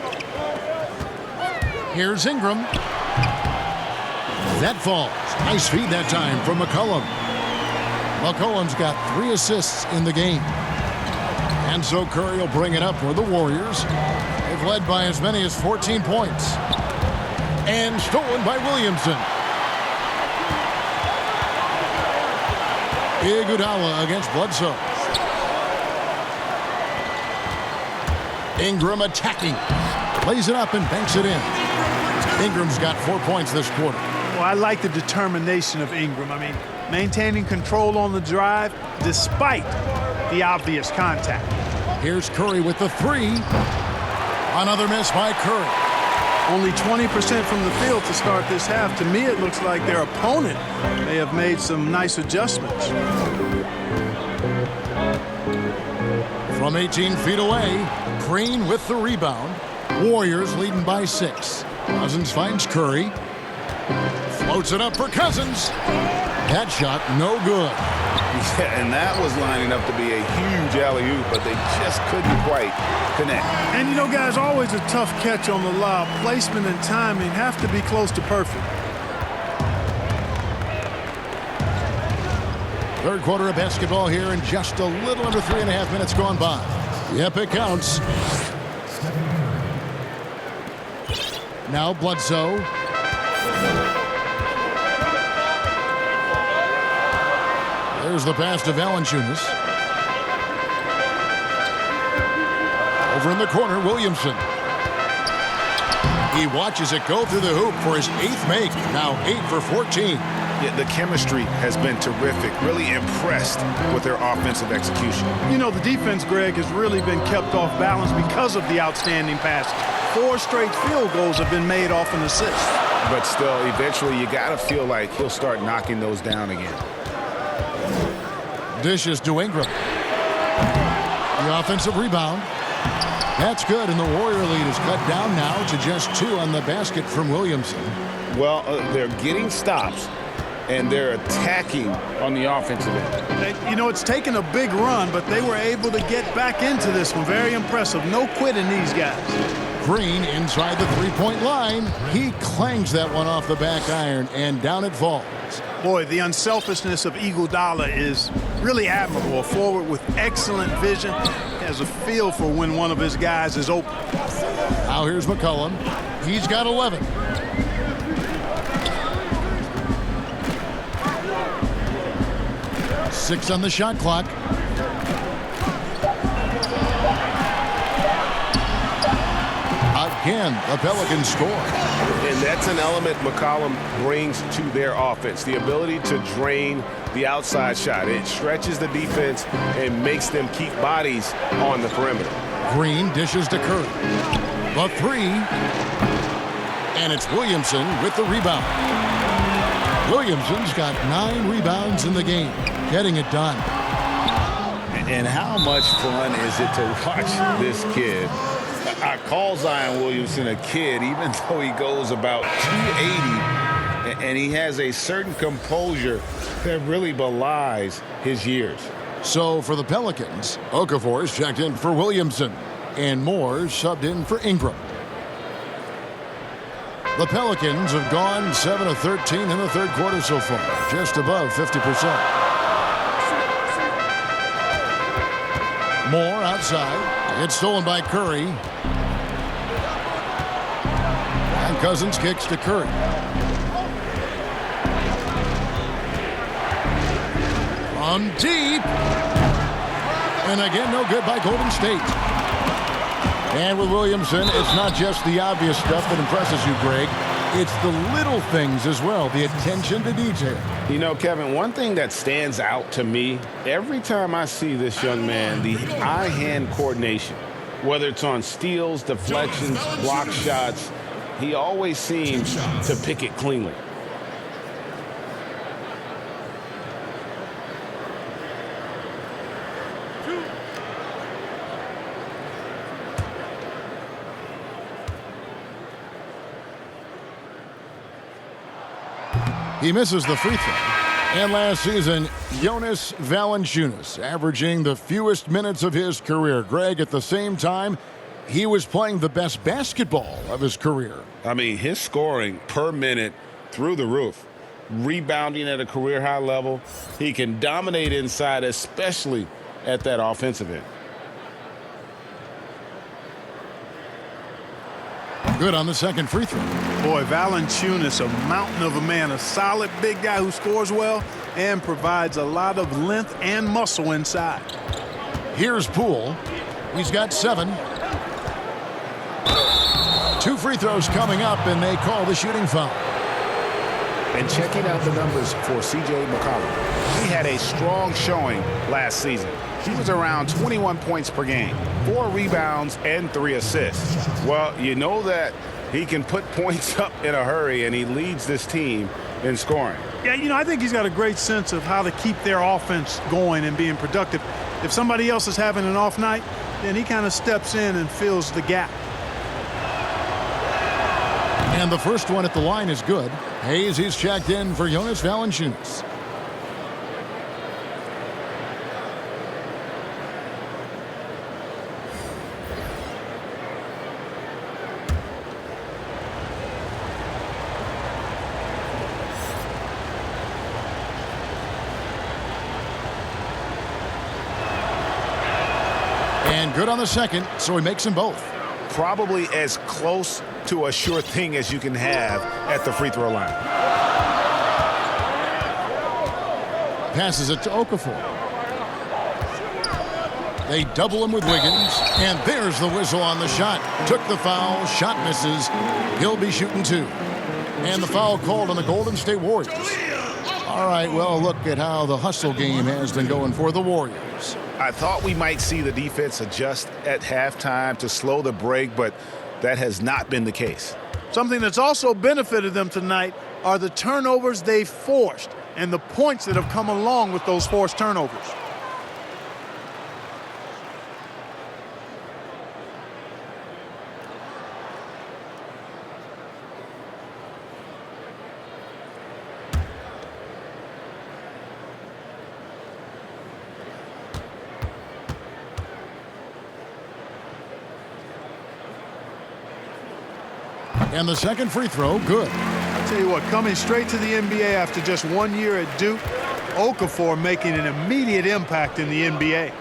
Here's Ingram. That falls. Nice feed that time from McCullum. McCollum's got 3 assists in the game. And so Curry will bring it up for the Warriors. They've led by as many as 14 points. And stolen by Williamson. Iguodala against Bledsoe. Ingram attacking. Lays it up and banks it in. Ingram's got 4 points this quarter. Well, I like the determination of Ingram. I mean, maintaining control on the drive despite the obvious contact. Here's Curry with the 3. Another miss by Curry. Only 20% from the field to start this half. To me, it looks like their opponent may have made some nice adjustments. From 18 feet away, Green with the rebound. Warriors leading by 6. Cousins finds Curry. Floats it up for Cousins. That shot no good. Yeah, and that was lining up to be a huge alley-oop, but they just couldn't quite connect. And, you know, guys, always a tough catch on the lob. Placement and timing have to be close to perfect. Third quarter of basketball here, and just a little under 3.5 minutes gone by. Yep, it counts. Now Bledsoe. There's the pass to Valanciunas. Over in the corner, Williamson. He watches it go through the hoop for his 8th make. Now 8 for 14. Yeah, the chemistry has been terrific. Really impressed with their offensive execution. You know, the defense, Greg, has really been kept off balance because of the outstanding passes. 4 straight field goals have been made off an assist. But still, eventually, you got to feel like he'll start knocking those down again. Dishes to Ingram. The offensive rebound. That's good, and the Warrior lead is cut down now to just 2 on the basket from Williamson. Well, they're getting stops, and they're attacking on the offensive end. You know, it's taken a big run, but they were able to get back into this one. Very impressive. No quitting these guys. Green inside the three-point line. He clangs that one off the back iron, and down it falls. Boy, the unselfishness of Iguodala is really admirable. A forward with excellent vision. Has a feel for when one of his guys is open. Now here's McCullum. He's got 11. Six on the shot clock. Again, the Pelicans score. And that's an element McCollum brings to their offense, the ability to drain the outside shot. It stretches the defense and makes them keep bodies on the perimeter. Green dishes to Curry. The 3. And it's Williamson with the rebound. Williamson's got 9 rebounds in the game, getting it done. And how much fun is it to watch this kid? I call Zion Williamson a kid, even though he goes about 280, and he has a certain composure that really belies his years. So for the Pelicans, Okafor's checked in for Williamson, and Moore subbed in for Ingram. The Pelicans have gone 7 of 13 in the third quarter so far, just above 50%. Moore outside. It's stolen by Curry. And Cousins kicks to Curry. From deep. And again, no good by Golden State. And with Williamson, it's not just the obvious stuff that impresses you, Greg. It's the little things as well, the attention to detail. You know, Kevin, one thing that stands out to me, every time I see this young man, the eye-hand coordination, whether it's on steals, deflections, block shots, he always seems to pick it cleanly. He misses the free throw. And last season, Jonas Valanciunas averaging the fewest minutes of his career. Greg, at the same time, he was playing the best basketball of his career. I mean, his scoring per minute through the roof. Rebounding at a career-high level. He can dominate inside, especially at that offensive end. Good on the second free throw. Boy, Valanciunas, a mountain of a man, a solid big guy who scores well and provides a lot of length and muscle inside. Here's Poole. He's got 7. 2 free throws coming up, and they call the shooting foul. And checking out the numbers for C.J. Mccollum. He had a strong showing last season. He was around 21 points per game, 4 rebounds, and 3 assists. Well, you know that he can put points up in a hurry, and he leads this team in scoring. Yeah, you know, I think he's got a great sense of how to keep their offense going and being productive. If somebody else is having an off night, then he kind of steps in and fills the gap. And the first one at the line is good. Hayes, he's checked in for Jonas Valanciunas. And good on the second, so he makes them both. Probably as close to a sure thing as you can have at the free throw line. Passes it to Okafor. They double him with Wiggins, and there's the whistle on the shot. Took the foul, shot misses. He'll be shooting 2. And the foul called on the Golden State Warriors. All right, well, look at how the hustle game has been going for the Warriors. I thought we might see the defense adjust at halftime to slow the break, but that has not been the case. Something that's also benefited them tonight are the turnovers they've forced and the points that have come along with those forced turnovers. And the second free throw, good. I'll tell you what, coming straight to the NBA after just 1 year at Duke, Okafor making an immediate impact in the NBA.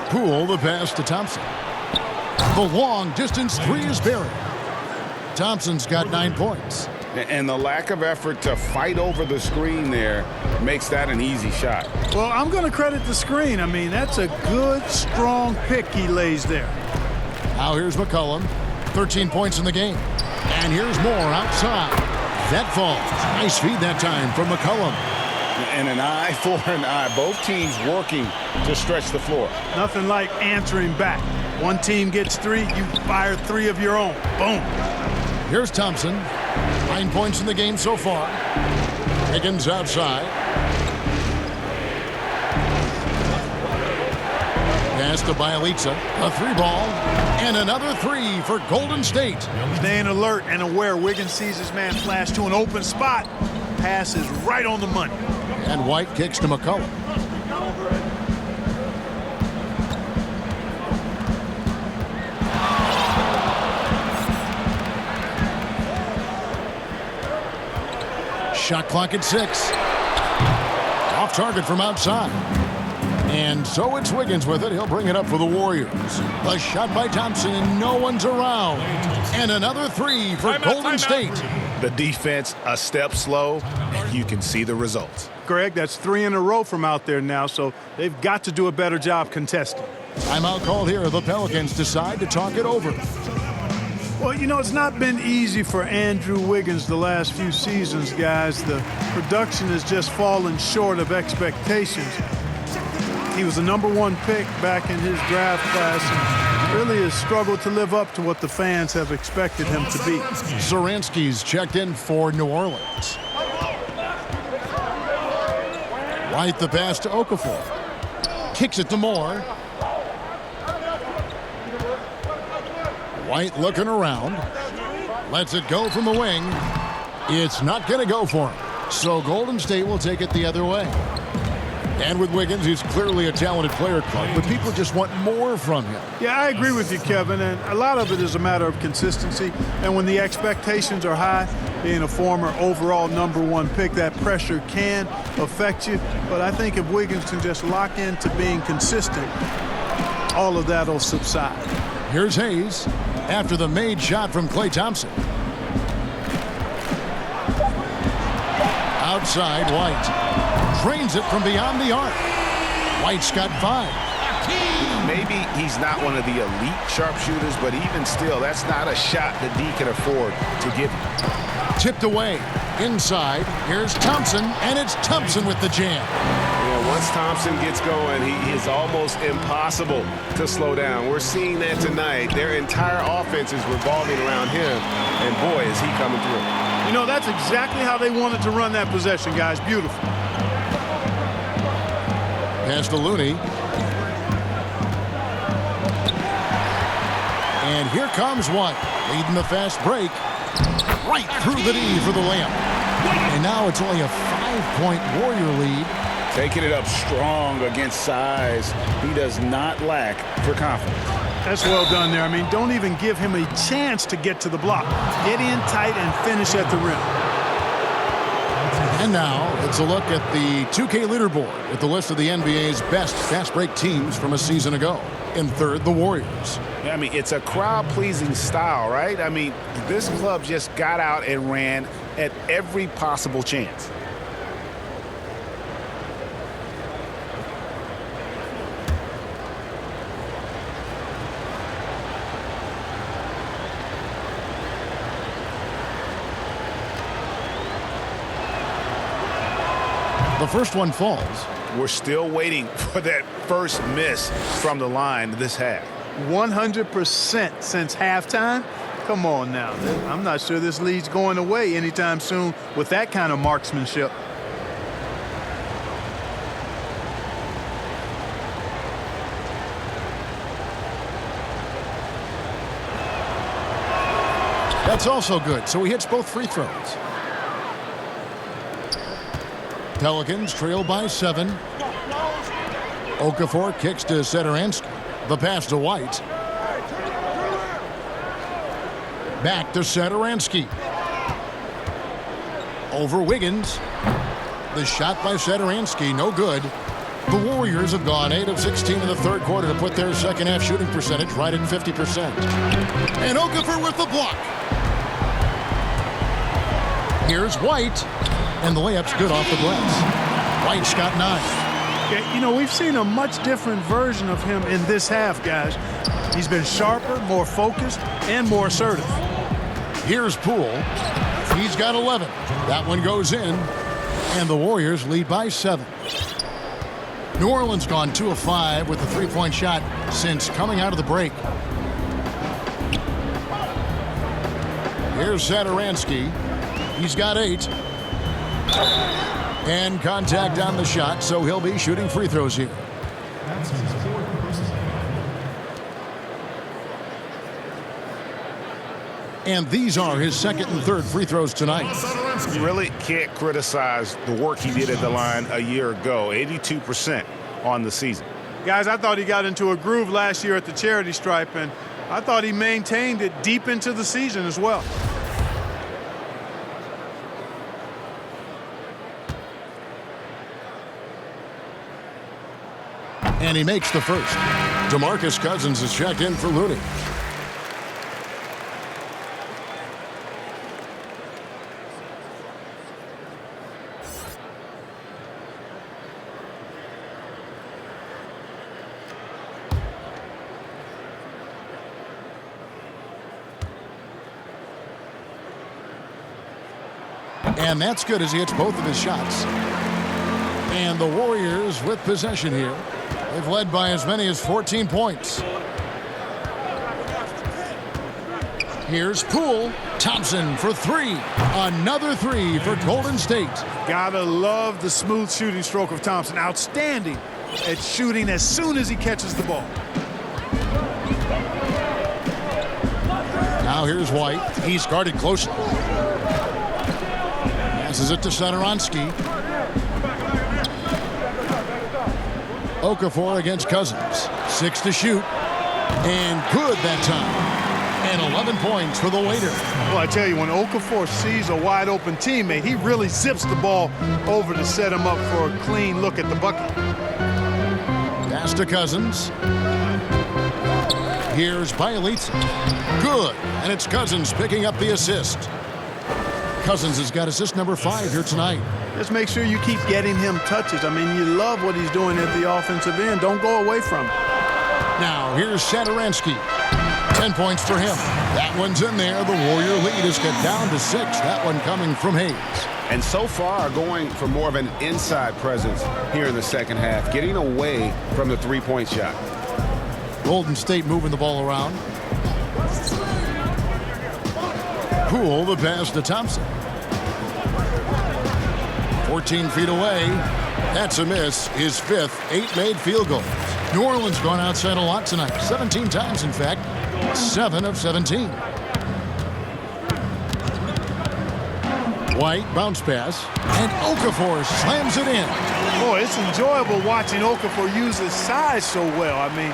Poole, the pass to Thompson. The long distance 3 is buried. Thompson's got 9 points. And the lack of effort to fight over the screen there makes that an easy shot. Well, I'm going to credit the screen. I mean, that's a good, strong pick he lays there. Now here's McCullum. 13 points in the game. And here's more outside. That falls. Nice feed that time from McCollum. And an eye for an eye. Both teams working to stretch the floor. Nothing like answering back. One team gets 3, you fire 3 of your own. Boom. Here's Thompson. 9 points in the game so far. Wiggins outside. Pass to Bielitsa. A 3-ball. And another 3 for Golden State. Staying alert and aware. Wiggins sees his man flash to an open spot. Pass is right on the money. And White kicks to McCollum. Shot clock at 6. Off target from outside. And so it's Wiggins with it. He'll bring it up for the Warriors. A shot by Thompson, and no one's around. And another 3 for Golden State. The defense a step slow, and you can see the results. Greg, that's 3 in a row from out there now, so they've got to do a better job contesting. Timeout called here. The Pelicans decide to talk it over. Well, you know, it's not been easy for Andrew Wiggins the last few seasons, guys. The production has just fallen short of expectations. He was a #1 pick back in his draft class and really has struggled to live up to what the fans have expected him to be. Zorinsky's checked in for New Orleans. White the pass to Okafor. Kicks it to Moore. White looking around. Lets it go from the wing. It's not going to go for him. So Golden State will take it the other way. And with Wiggins, he's clearly a talented player, Clark, but people just want more from him. Yeah, I agree with you, Kevin, and a lot of it is a matter of consistency. And when the expectations are high, being a former overall #1 pick, that pressure can affect you. But I think if Wiggins can just lock into being consistent, all of that will subside. Here's Hayes after the made shot from Klay Thompson. Outside, White. Drains it from beyond the arc. White's got 5. Maybe he's not one of the elite sharpshooters, but even still, that's not a shot that D can afford to give him. Tipped away. Inside. Here's Thompson, and it's Thompson with the jam. Yeah, once Thompson gets going, he is almost impossible to slow down. We're seeing that tonight. Their entire offense is revolving around him, and boy, is he coming through. You know, that's exactly how they wanted to run that possession, guys. Beautiful. Pass to Looney. And here comes White, leading the fast break. Right through the D for the layup. And now it's only a 5-point Warrior lead. Taking it up strong against size. He does not lack for confidence. That's well done there. I mean, don't even give him a chance to get to the block. Get in tight and finish at the rim. And now it's a look at the 2K leaderboard with the list of the NBA's best fast break teams from a season ago. In third, the Warriors. I mean, it's a crowd-pleasing style, right? I mean, this club just got out and ran at every possible chance. The first one falls. We're still waiting for that first miss from the line this half. 100% since halftime? Come on now. I'm not sure this lead's going away anytime soon with that kind of marksmanship. That's also good, so he hits both free throws. Pelicans trail by 7. Okafor kicks to Satoransky. The pass to White. Back to Satoransky. Over Wiggins. The shot by Satoransky, no good. The Warriors have gone 8 of 16 in the third quarter to put their second half shooting percentage right at 50%. And Okafor with the block. Here's White. And the layup's good off the glass. White's got 9. Yeah, you know, we've seen a much different version of him in this half, guys. He's been sharper, more focused, and more assertive. Here's Poole. He's got 11. That one goes in. And the Warriors lead by 7. New Orleans gone 2 of 5 with the three-point shot since coming out of the break. Here's Satoransky. He's got 8. And contact on the shot, so he'll be shooting free throws here. And these are his second and third free throws tonight. You really can't criticize the work he did at the line a year ago. 82% on the season. Guys, I thought he got into a groove last year at the charity stripe, and I thought he maintained it deep into the season as well. And he makes the first. Demarcus Cousins is checked in for Looney. And that's good as he hits both of his shots. And the Warriors with possession here. They've led by as many as 14 points. Here's Poole. Thompson for 3. Another 3 for Golden State. Gotta love the smooth shooting stroke of Thompson. Outstanding at shooting as soon as he catches the ball. Now here's White. He's guarded closely. Passes it to Satoransky. Okafor against Cousins. 6 to shoot. And good that time. And 11 points for the waiter. Well, I tell you, when Okafor sees a wide open teammate, he really zips the ball over to set him up for a clean look at the bucket. Pass to Cousins. Here's Bielitsa. Good. And it's Cousins picking up the assist. Cousins has got assist number 5 here tonight. Just make sure you keep getting him touches. I mean, you love what he's doing at the offensive end. Don't go away from him. Now, here's Satoransky. 10 points for him. That one's in there. The Warrior lead is cut down to 6. That one coming from Hayes. And so far, going for more of an inside presence here in the second half, getting away from the three-point shot. Golden State moving the ball around. Poole, the pass to Thompson. 14 feet away. That's a miss. His 5th, 8 made field goals. New Orleans gone outside a lot tonight. 17 times, in fact. 7 of 17. White bounce pass. And Okafor slams it in. Boy, it's enjoyable watching Okafor use his size so well. I mean,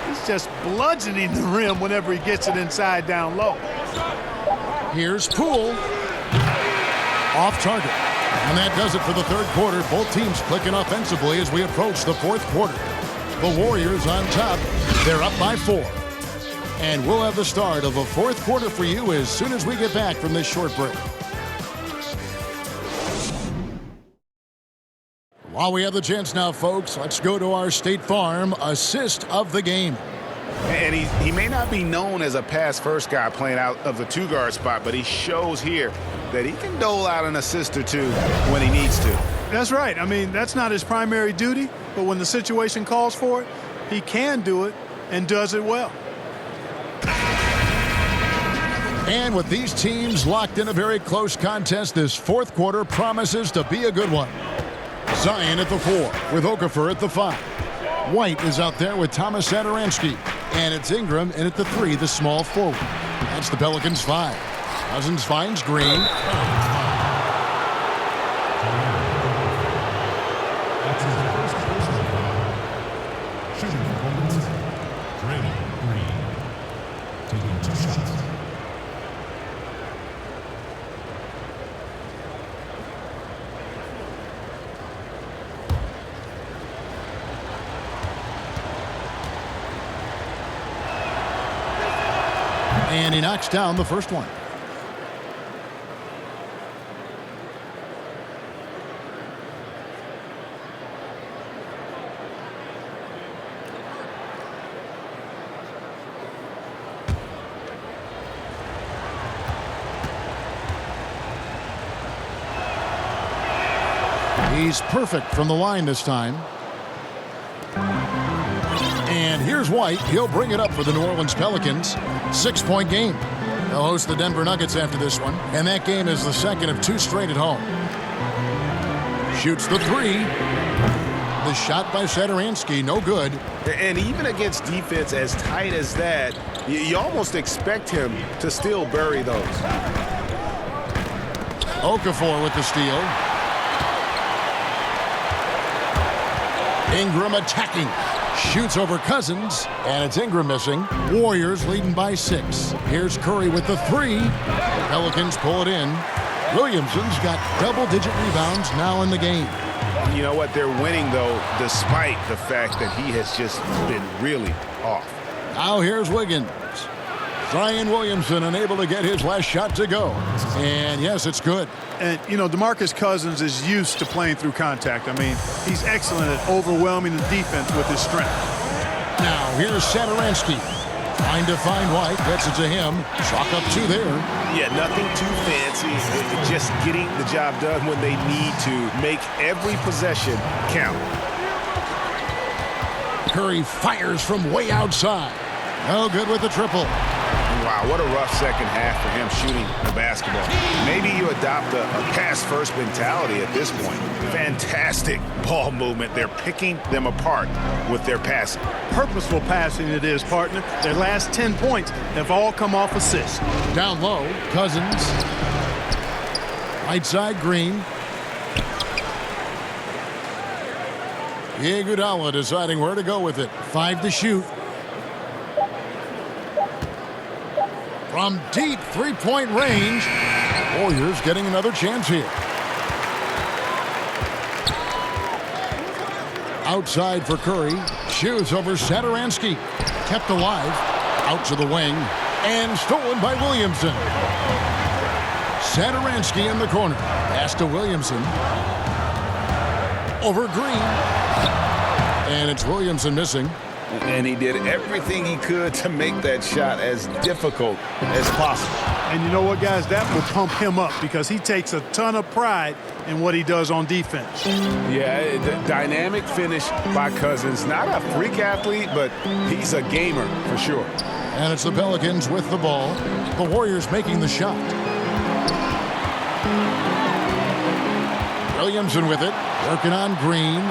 he's just bludgeoning the rim whenever he gets it inside down low. Here's Poole. Off target. And that does it for the third quarter. Both teams clicking offensively as we approach the fourth quarter. The Warriors on top. They're up by 4. And we'll have the start of the fourth quarter for you as soon as we get back from this short break. While we have the chance now, folks, let's go to our State Farm assist of the game. And he may not be known as a pass-first guy playing out of the two-guard spot, but he shows here that he can dole out an assist or two when he needs to. That's right. I mean, that's not his primary duty, but when the situation calls for it, he can do it and does it well. And with these teams locked in a very close contest, this fourth quarter promises to be a good one. Zion at the 4 with Okafor at the 5. White is out there with Thomas Satoransky. And it's Ingram in at the 3, the small forward. That's the Pelicans 5. Cousins finds Green. And he knocks down the first one. He's perfect from the line this time. And here's White. He'll bring it up for the New Orleans Pelicans. 6-point game. They'll host the Denver Nuggets after this one. And that game is the second of 2 straight at home. Shoots the 3. The shot by Satoransky, no good. And even against defense as tight as that, you almost expect him to still bury those. Okafor with the steal. Ingram attacking. Shoots over Cousins, and it's Ingram missing. Warriors leading by 6. Here's Curry with the 3. The Pelicans pull it in. Williamson's got double-digit rebounds now in the game. You know what? They're winning, though, despite the fact that he has just been really off. Now here's Wiggins. Zion Williamson unable to get his last shot to go. And yes, it's good. And, you know, Demarcus Cousins is used to playing through contact. I mean, he's excellent at overwhelming the defense with his strength. Now, here's Satoransky. Trying to find White. Gets it to him. Chalk up 2 there. Yeah, nothing too fancy. Just getting the job done when they need to. Make every possession count. Curry fires from way outside. No good with the triple. Wow, what a rough second half for him shooting the basketball. Maybe you adopt a pass-first mentality at this point. Fantastic ball movement. They're picking them apart with their passing. Purposeful passing it is, partner. Their last 10 points have all come off assists. Down low, Cousins. Right side, Green. Iguodala deciding where to go with it. 5 to shoot. From deep 3-point range, Warriors getting another chance here. Outside for Curry. Shoots over Satoransky. Kept alive. Out to the wing. And stolen by Williamson. Satoransky in the corner. Pass to Williamson. Over Green. And it's Williamson missing. And he did everything he could to make that shot as difficult as possible. And you know what, guys? That will pump him up because he takes a ton of pride in what he does on defense. Yeah, the dynamic finish by Cousins. Not a freak athlete, but he's a gamer for sure. And it's the Pelicans with the ball. The Warriors making the shot. Williamson with it. Working on Green.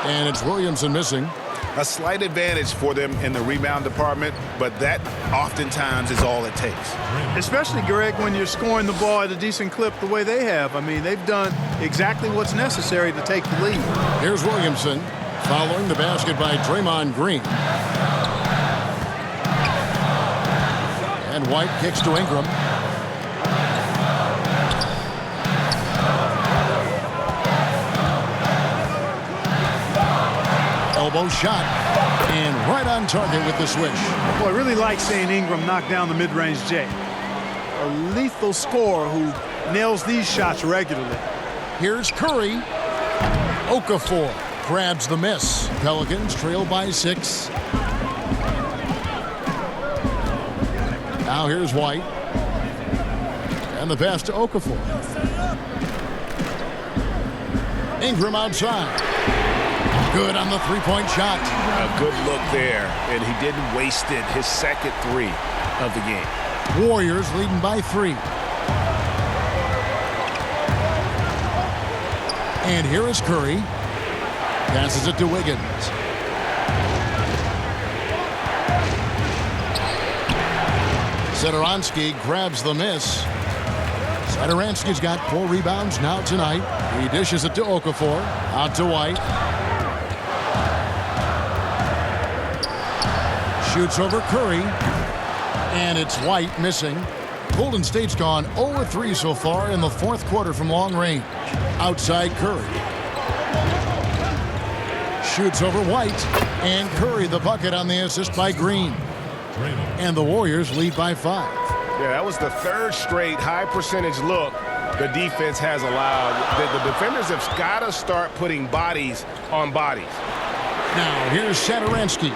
And it's Williamson missing. A slight advantage for them in the rebound department, but that oftentimes is all it takes. Especially, Greg, when you're scoring the ball at a decent clip the way they have. I mean, they've done exactly what's necessary to take the lead. Here's Williamson following the basket by Draymond Green. And White kicks to Ingram. elbow shot. And right on target with the swish. Well, I really like seeing Ingram knock down the mid-range J. A lethal scorer who nails these shots regularly. Here's Curry. Okafor grabs the miss. Pelicans trail by 6. Now here's White. And the pass to Okafor. Ingram outside. Good on the three-point shot. A good look there, and he didn't waste it. His second 3 of the game. Warriors leading by 3. And here is Curry. Passes it to Wiggins. Satoransky grabs the miss. Satoransky's got 4 rebounds now tonight. He dishes it to Okafor. Out to White. Shoots over Curry. And it's White missing. Golden State's gone 0-3 so far in the 4th quarter from long range. Outside Curry. Shoots over White. And Curry the bucket on the assist by Green. And the Warriors lead by 5. Yeah, that was the 3rd straight high percentage look the defense has allowed. The defenders have got to start putting bodies on bodies. Now here's Satoransky.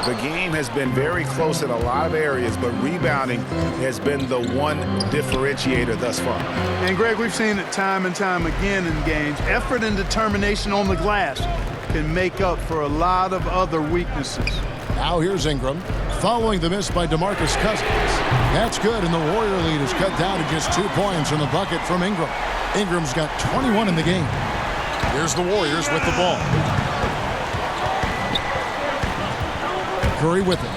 The game has been very close in a lot of areas, but rebounding has been the one differentiator thus far. And Greg, we've seen it time and time again in games. Effort and determination on the glass can make up for a lot of other weaknesses. Now here's Ingram, following the miss by Demarcus Cousins. That's good, and the Warrior lead is cut down to just 2 points in the bucket from Ingram. Ingram's got 21 in the game. Here's the Warriors with the ball. Curry with it.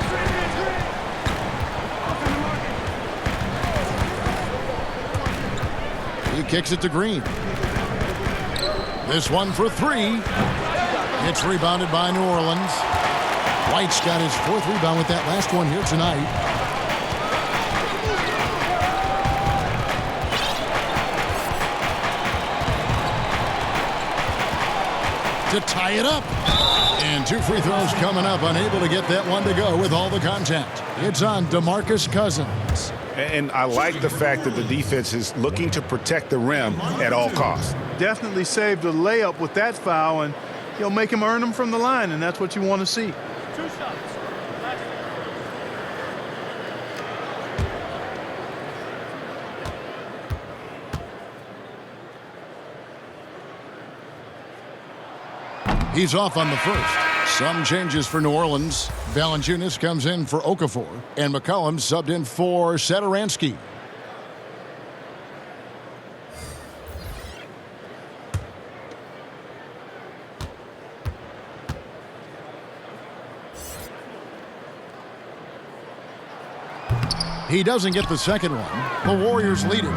He kicks it to Green. This one for 3. It's rebounded by New Orleans. White's got his 4th rebound with that last one here tonight. To tie it up. And 2 free throws coming up. Unable to get that one to go with all the contact. It's on Demarcus Cousins. And I like the fact that the defense is looking to protect the rim at all costs. Definitely saved a layup with that foul, and he'll make him earn them from the line, and that's what you want to see. 2 shots. He's off on the first. Some changes for New Orleans. Valanciunas comes in for Okafor, and McCollum subbed in for Satoransky. He doesn't get the second one. The Warriors lead it.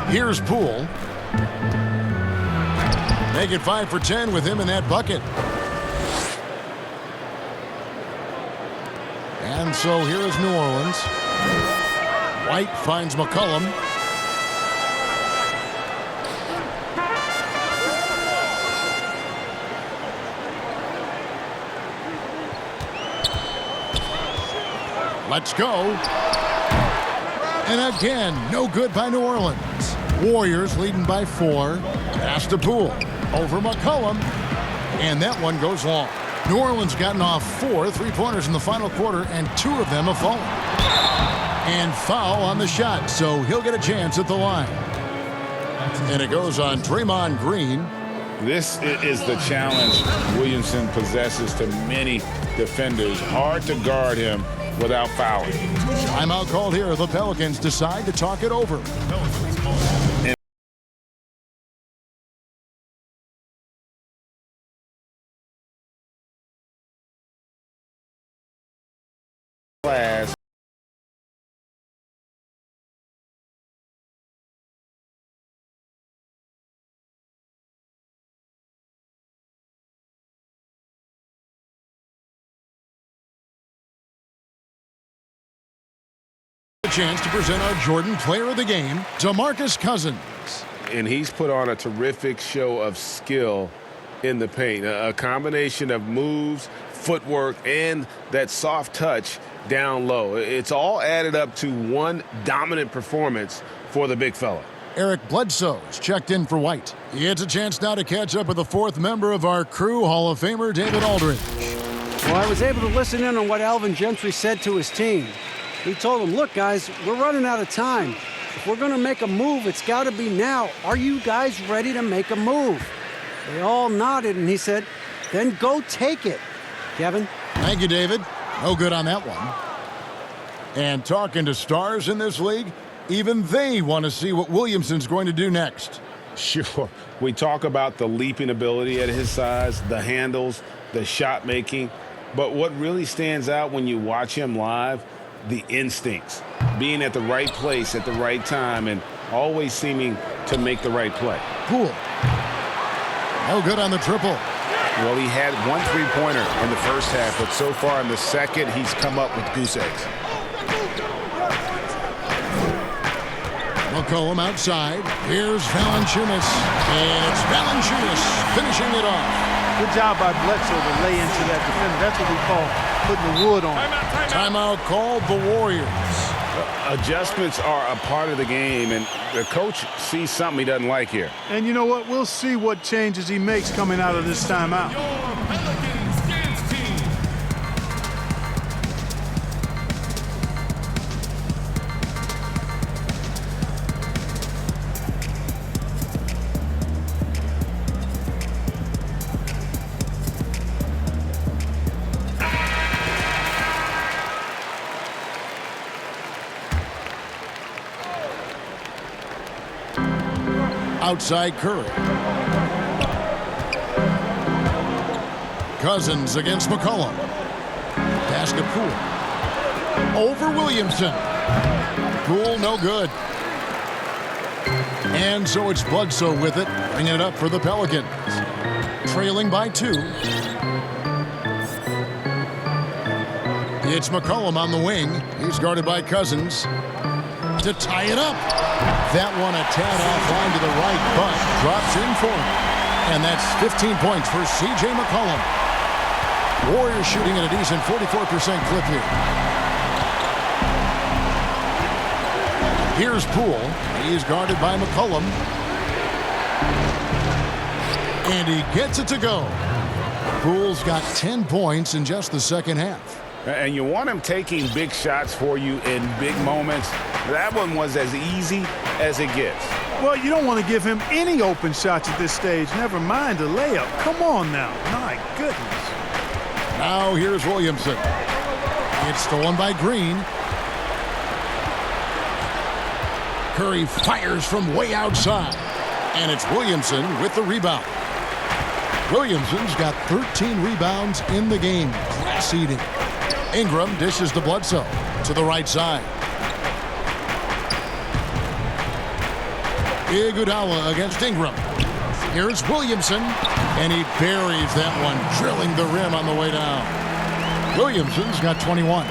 Here's Poole. Make it 5 for 10 with him in that bucket. And so here is New Orleans. White finds McCullum. Let's go. And again, no good by New Orleans. Warriors leading by 4. Pass to Poole. Over McCollum. And that one goes long. New Orleans gotten off 4 3-pointers in the final quarter, and 2 of them have fallen. And foul on the shot, so he'll get a chance at the line. And it goes on Draymond Green. This is the challenge Williamson possesses to many defenders. Hard to guard him without fouling. Timeout called here. The Pelicans decide to talk it over. A chance to present our Jordan Player of the Game, Demarcus Cousins. And he's put on a terrific show of skill in the paint. A combination of moves, footwork, and that soft touch down low. It's all added up to one dominant performance for the big fella. Eric Bledsoe's checked in for White. He gets a chance now to catch up with the fourth member of our crew, Hall of Famer David Aldridge. Well, I was able to listen in on what Alvin Gentry said to his team. He told them, look, guys, we're running out of time. If we're going to make a move, it's got to be now. Are you guys ready to make a move? They all nodded, and he said, then go take it. Kevin? Thank you, David. No good on that one. And talking to stars in this league, even they want to see what Williamson's going to do next. Sure. We talk about the leaping ability at his size, the handles, the shot making. But what really stands out when you watch him live, the instincts. Being at the right place at the right time and always seeming to make the right play. Poole. No good on the triple. Well, he had one three-pointer in the first half, but so far in the second, he's come up with goose eggs. Mccullum outside. Here's Valanciunas. It's Valanciunas finishing it off. Good job by Bledsoe to lay into that defender. That's what we call putting the wood on. Timeout called the Warriors. Adjustments are a part of the game, and the coach sees something he doesn't like here. And you know what? We'll see what changes he makes coming out of this timeout. Outside Curry. Cousins against Mccollum. Pass to Poole. Over Williamson. Poole no good. And so it's Bledsoe with it, bringing it up for the Pelicans. Trailing by 2. It's Mccollum on the wing. He's guarded by Cousins. To tie it up. That one a tad offline to the right, but drops in for him. And that's 15 points for C.J. Mccollum. Warriors shooting at a decent 44% clip here. Here's Poole. He's guarded by Mccullum. And he gets it to go. Poole's got 10 points in just the second half. And you want him taking big shots for you in big moments. That one was as easy as it gets. Well, you don't want to give him any open shots at this stage. Never mind a layup. Come on now. My goodness. Now here's Williamson. It's stolen by Green. Curry fires from way outside. And it's Williamson with the rebound. Williamson's got 13 rebounds in the game. Class eating. Ingram dishes to Bledsoe to the right side. Iguodala against Ingram. Here's Williamson, and he buries that one, drilling the rim on the way down. Williamson's got 21.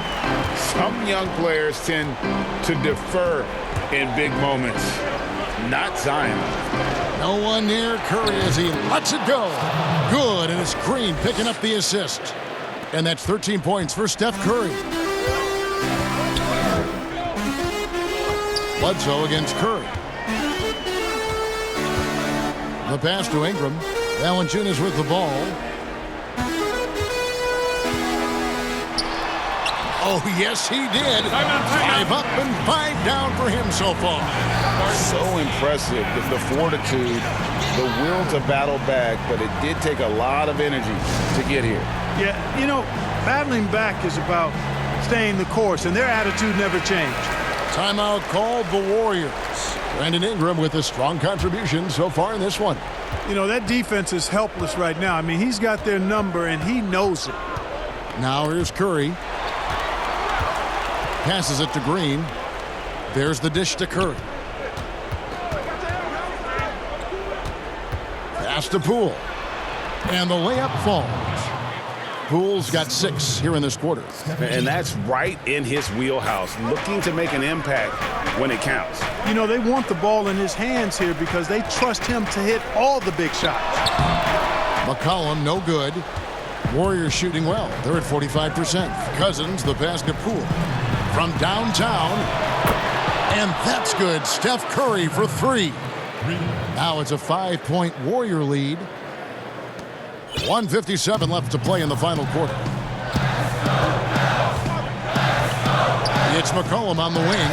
Some young players tend to defer in big moments. Not Zion. No one near Curry as he lets it go. Good, and it's Green picking up the assist. And that's 13 points for Steph Curry. Bledsoe against Curry. The pass to Ingram. Valanciunas with the ball. Oh, yes, he did. 5 up and 5 down for him so far. So impressive, the fortitude, the will to battle back, but it did take a lot of energy to get here. Yeah, you know, battling back is about staying the course, and their attitude never changed. Timeout called the Warriors. Brandon Ingram with a strong contribution so far in this one. You know, that defense is helpless right now. I mean, he's got their number, and he knows it. Now here's Curry. Passes it to Green. There's the dish to Curry. Pass to Poole. And the layup falls. Poole's got 6 here in this quarter. And that's right in his wheelhouse, looking to make an impact when it counts. You know, they want the ball in his hands here because they trust him to hit all the big shots. McCollum, no good. Warriors shooting well. They're at 45%. Cousins, the pass to Poole. From downtown. And that's good. Steph Curry for 3. Now it's a 5-point Warrior lead. 1:57 left to play in the final quarter. It's Mccullum on the wing.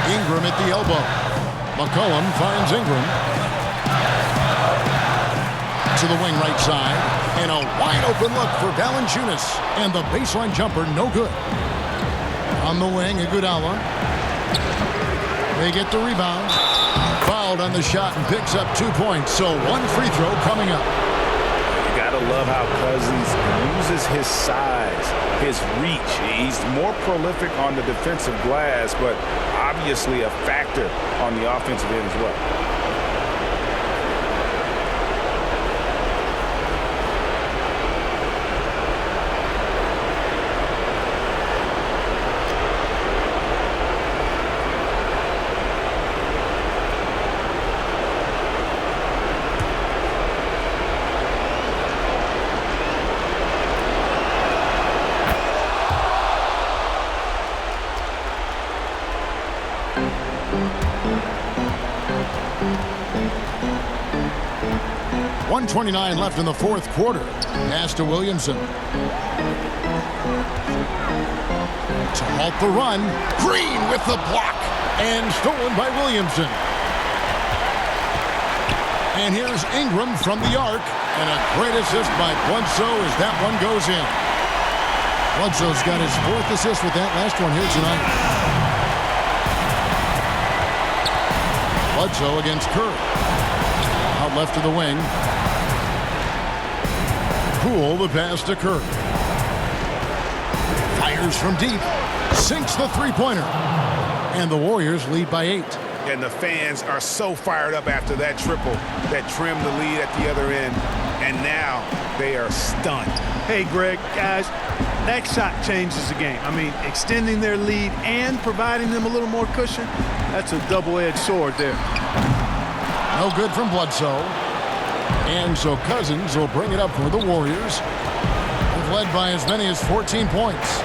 Ingram at the elbow. McCollum finds Ingram. To the wing right side. And a wide open look for Valanciunas. And the baseline jumper, no good. On the wing, Iguodala. They get the rebound. Fouled on the shot and picks up 2 points. So 1 free throw coming up. You gotta love how Cousins uses his size, his reach. He's more prolific on the defensive glass, but obviously a factor on the offensive end as well. .29 left in the fourth quarter. Pass to Williamson. To halt the run. Green with the block. And stolen by Williamson. And here's Ingram from the arc. And a great assist by Bledsoe as that one goes in. Bledsoe's got his 4th assist with that last one here tonight. Bledsoe against Curry. Out left of the wing. Poole, the pass to Curry. Fires from deep. Sinks the three-pointer. And the Warriors lead by 8. And the fans are so fired up after that triple that trimmed the lead at the other end. And now they are stunned. Hey, Greg, guys, that shot changes the game. I mean, extending their lead and providing them a little more cushion, that's a double-edged sword there. No good from Bledsoe. And so Cousins will bring it up for the Warriors. They've led by as many as 14 points.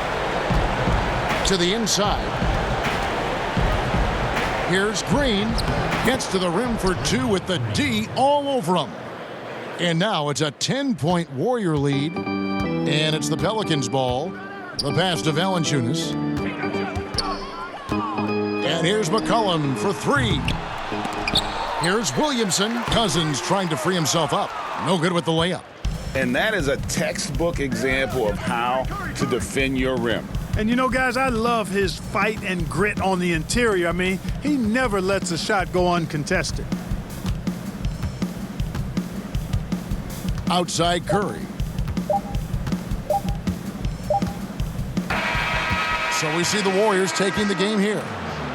To the inside. Here's Green. Gets to the rim for 2 with the D all over him. And now it's a 10-point Warrior lead. And it's the Pelicans' ball. The pass to Valanciunas. And here's McCollum for 3. Here's Williamson. Cousins trying to free himself up. No good with the layup. And that is a textbook example of how to defend your rim. And you know, guys, I love his fight and grit on the interior. I mean, he never lets a shot go uncontested. Outside Curry. So we see the Warriors taking the game here.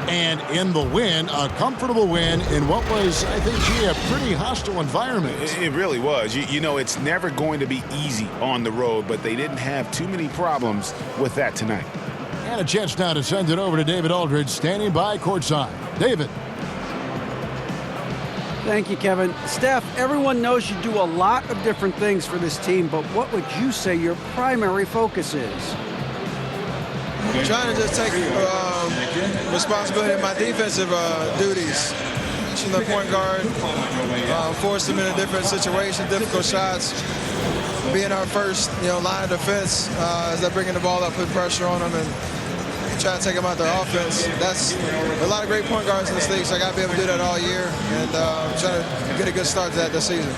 And in the win, a comfortable win in what was, I think, a pretty hostile environment. It really was. You know, it's never going to be easy on the road, but they didn't have too many problems with that tonight. And a chance now to send it over to David Aldridge, standing by courtside. David. Thank you, Kevin. Steph, everyone knows you do a lot of different things for this team, but what would you say your primary focus is? Trying to just take responsibility of my defensive duties. You know, point guard, force them in a different situation, difficult shots. Being our first, line of defense as they're bringing the ball up, put pressure on them, and try to take them out their offense. That's a lot of great point guards in this league, so I got to be able to do that all year and try to get a good start to that this season.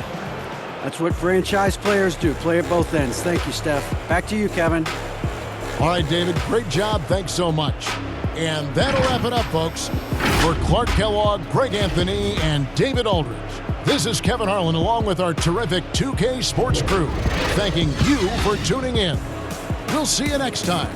That's what franchise players do, play at both ends. Thank you, Steph. Back to you, Kevin. All right, David, great job. Thanks so much. And that'll wrap it up, folks. For Clark Kellogg, Greg Anthony, and David Aldridge, this is Kevin Harlan along with our terrific 2K Sports crew, thanking you for tuning in. We'll see you next time.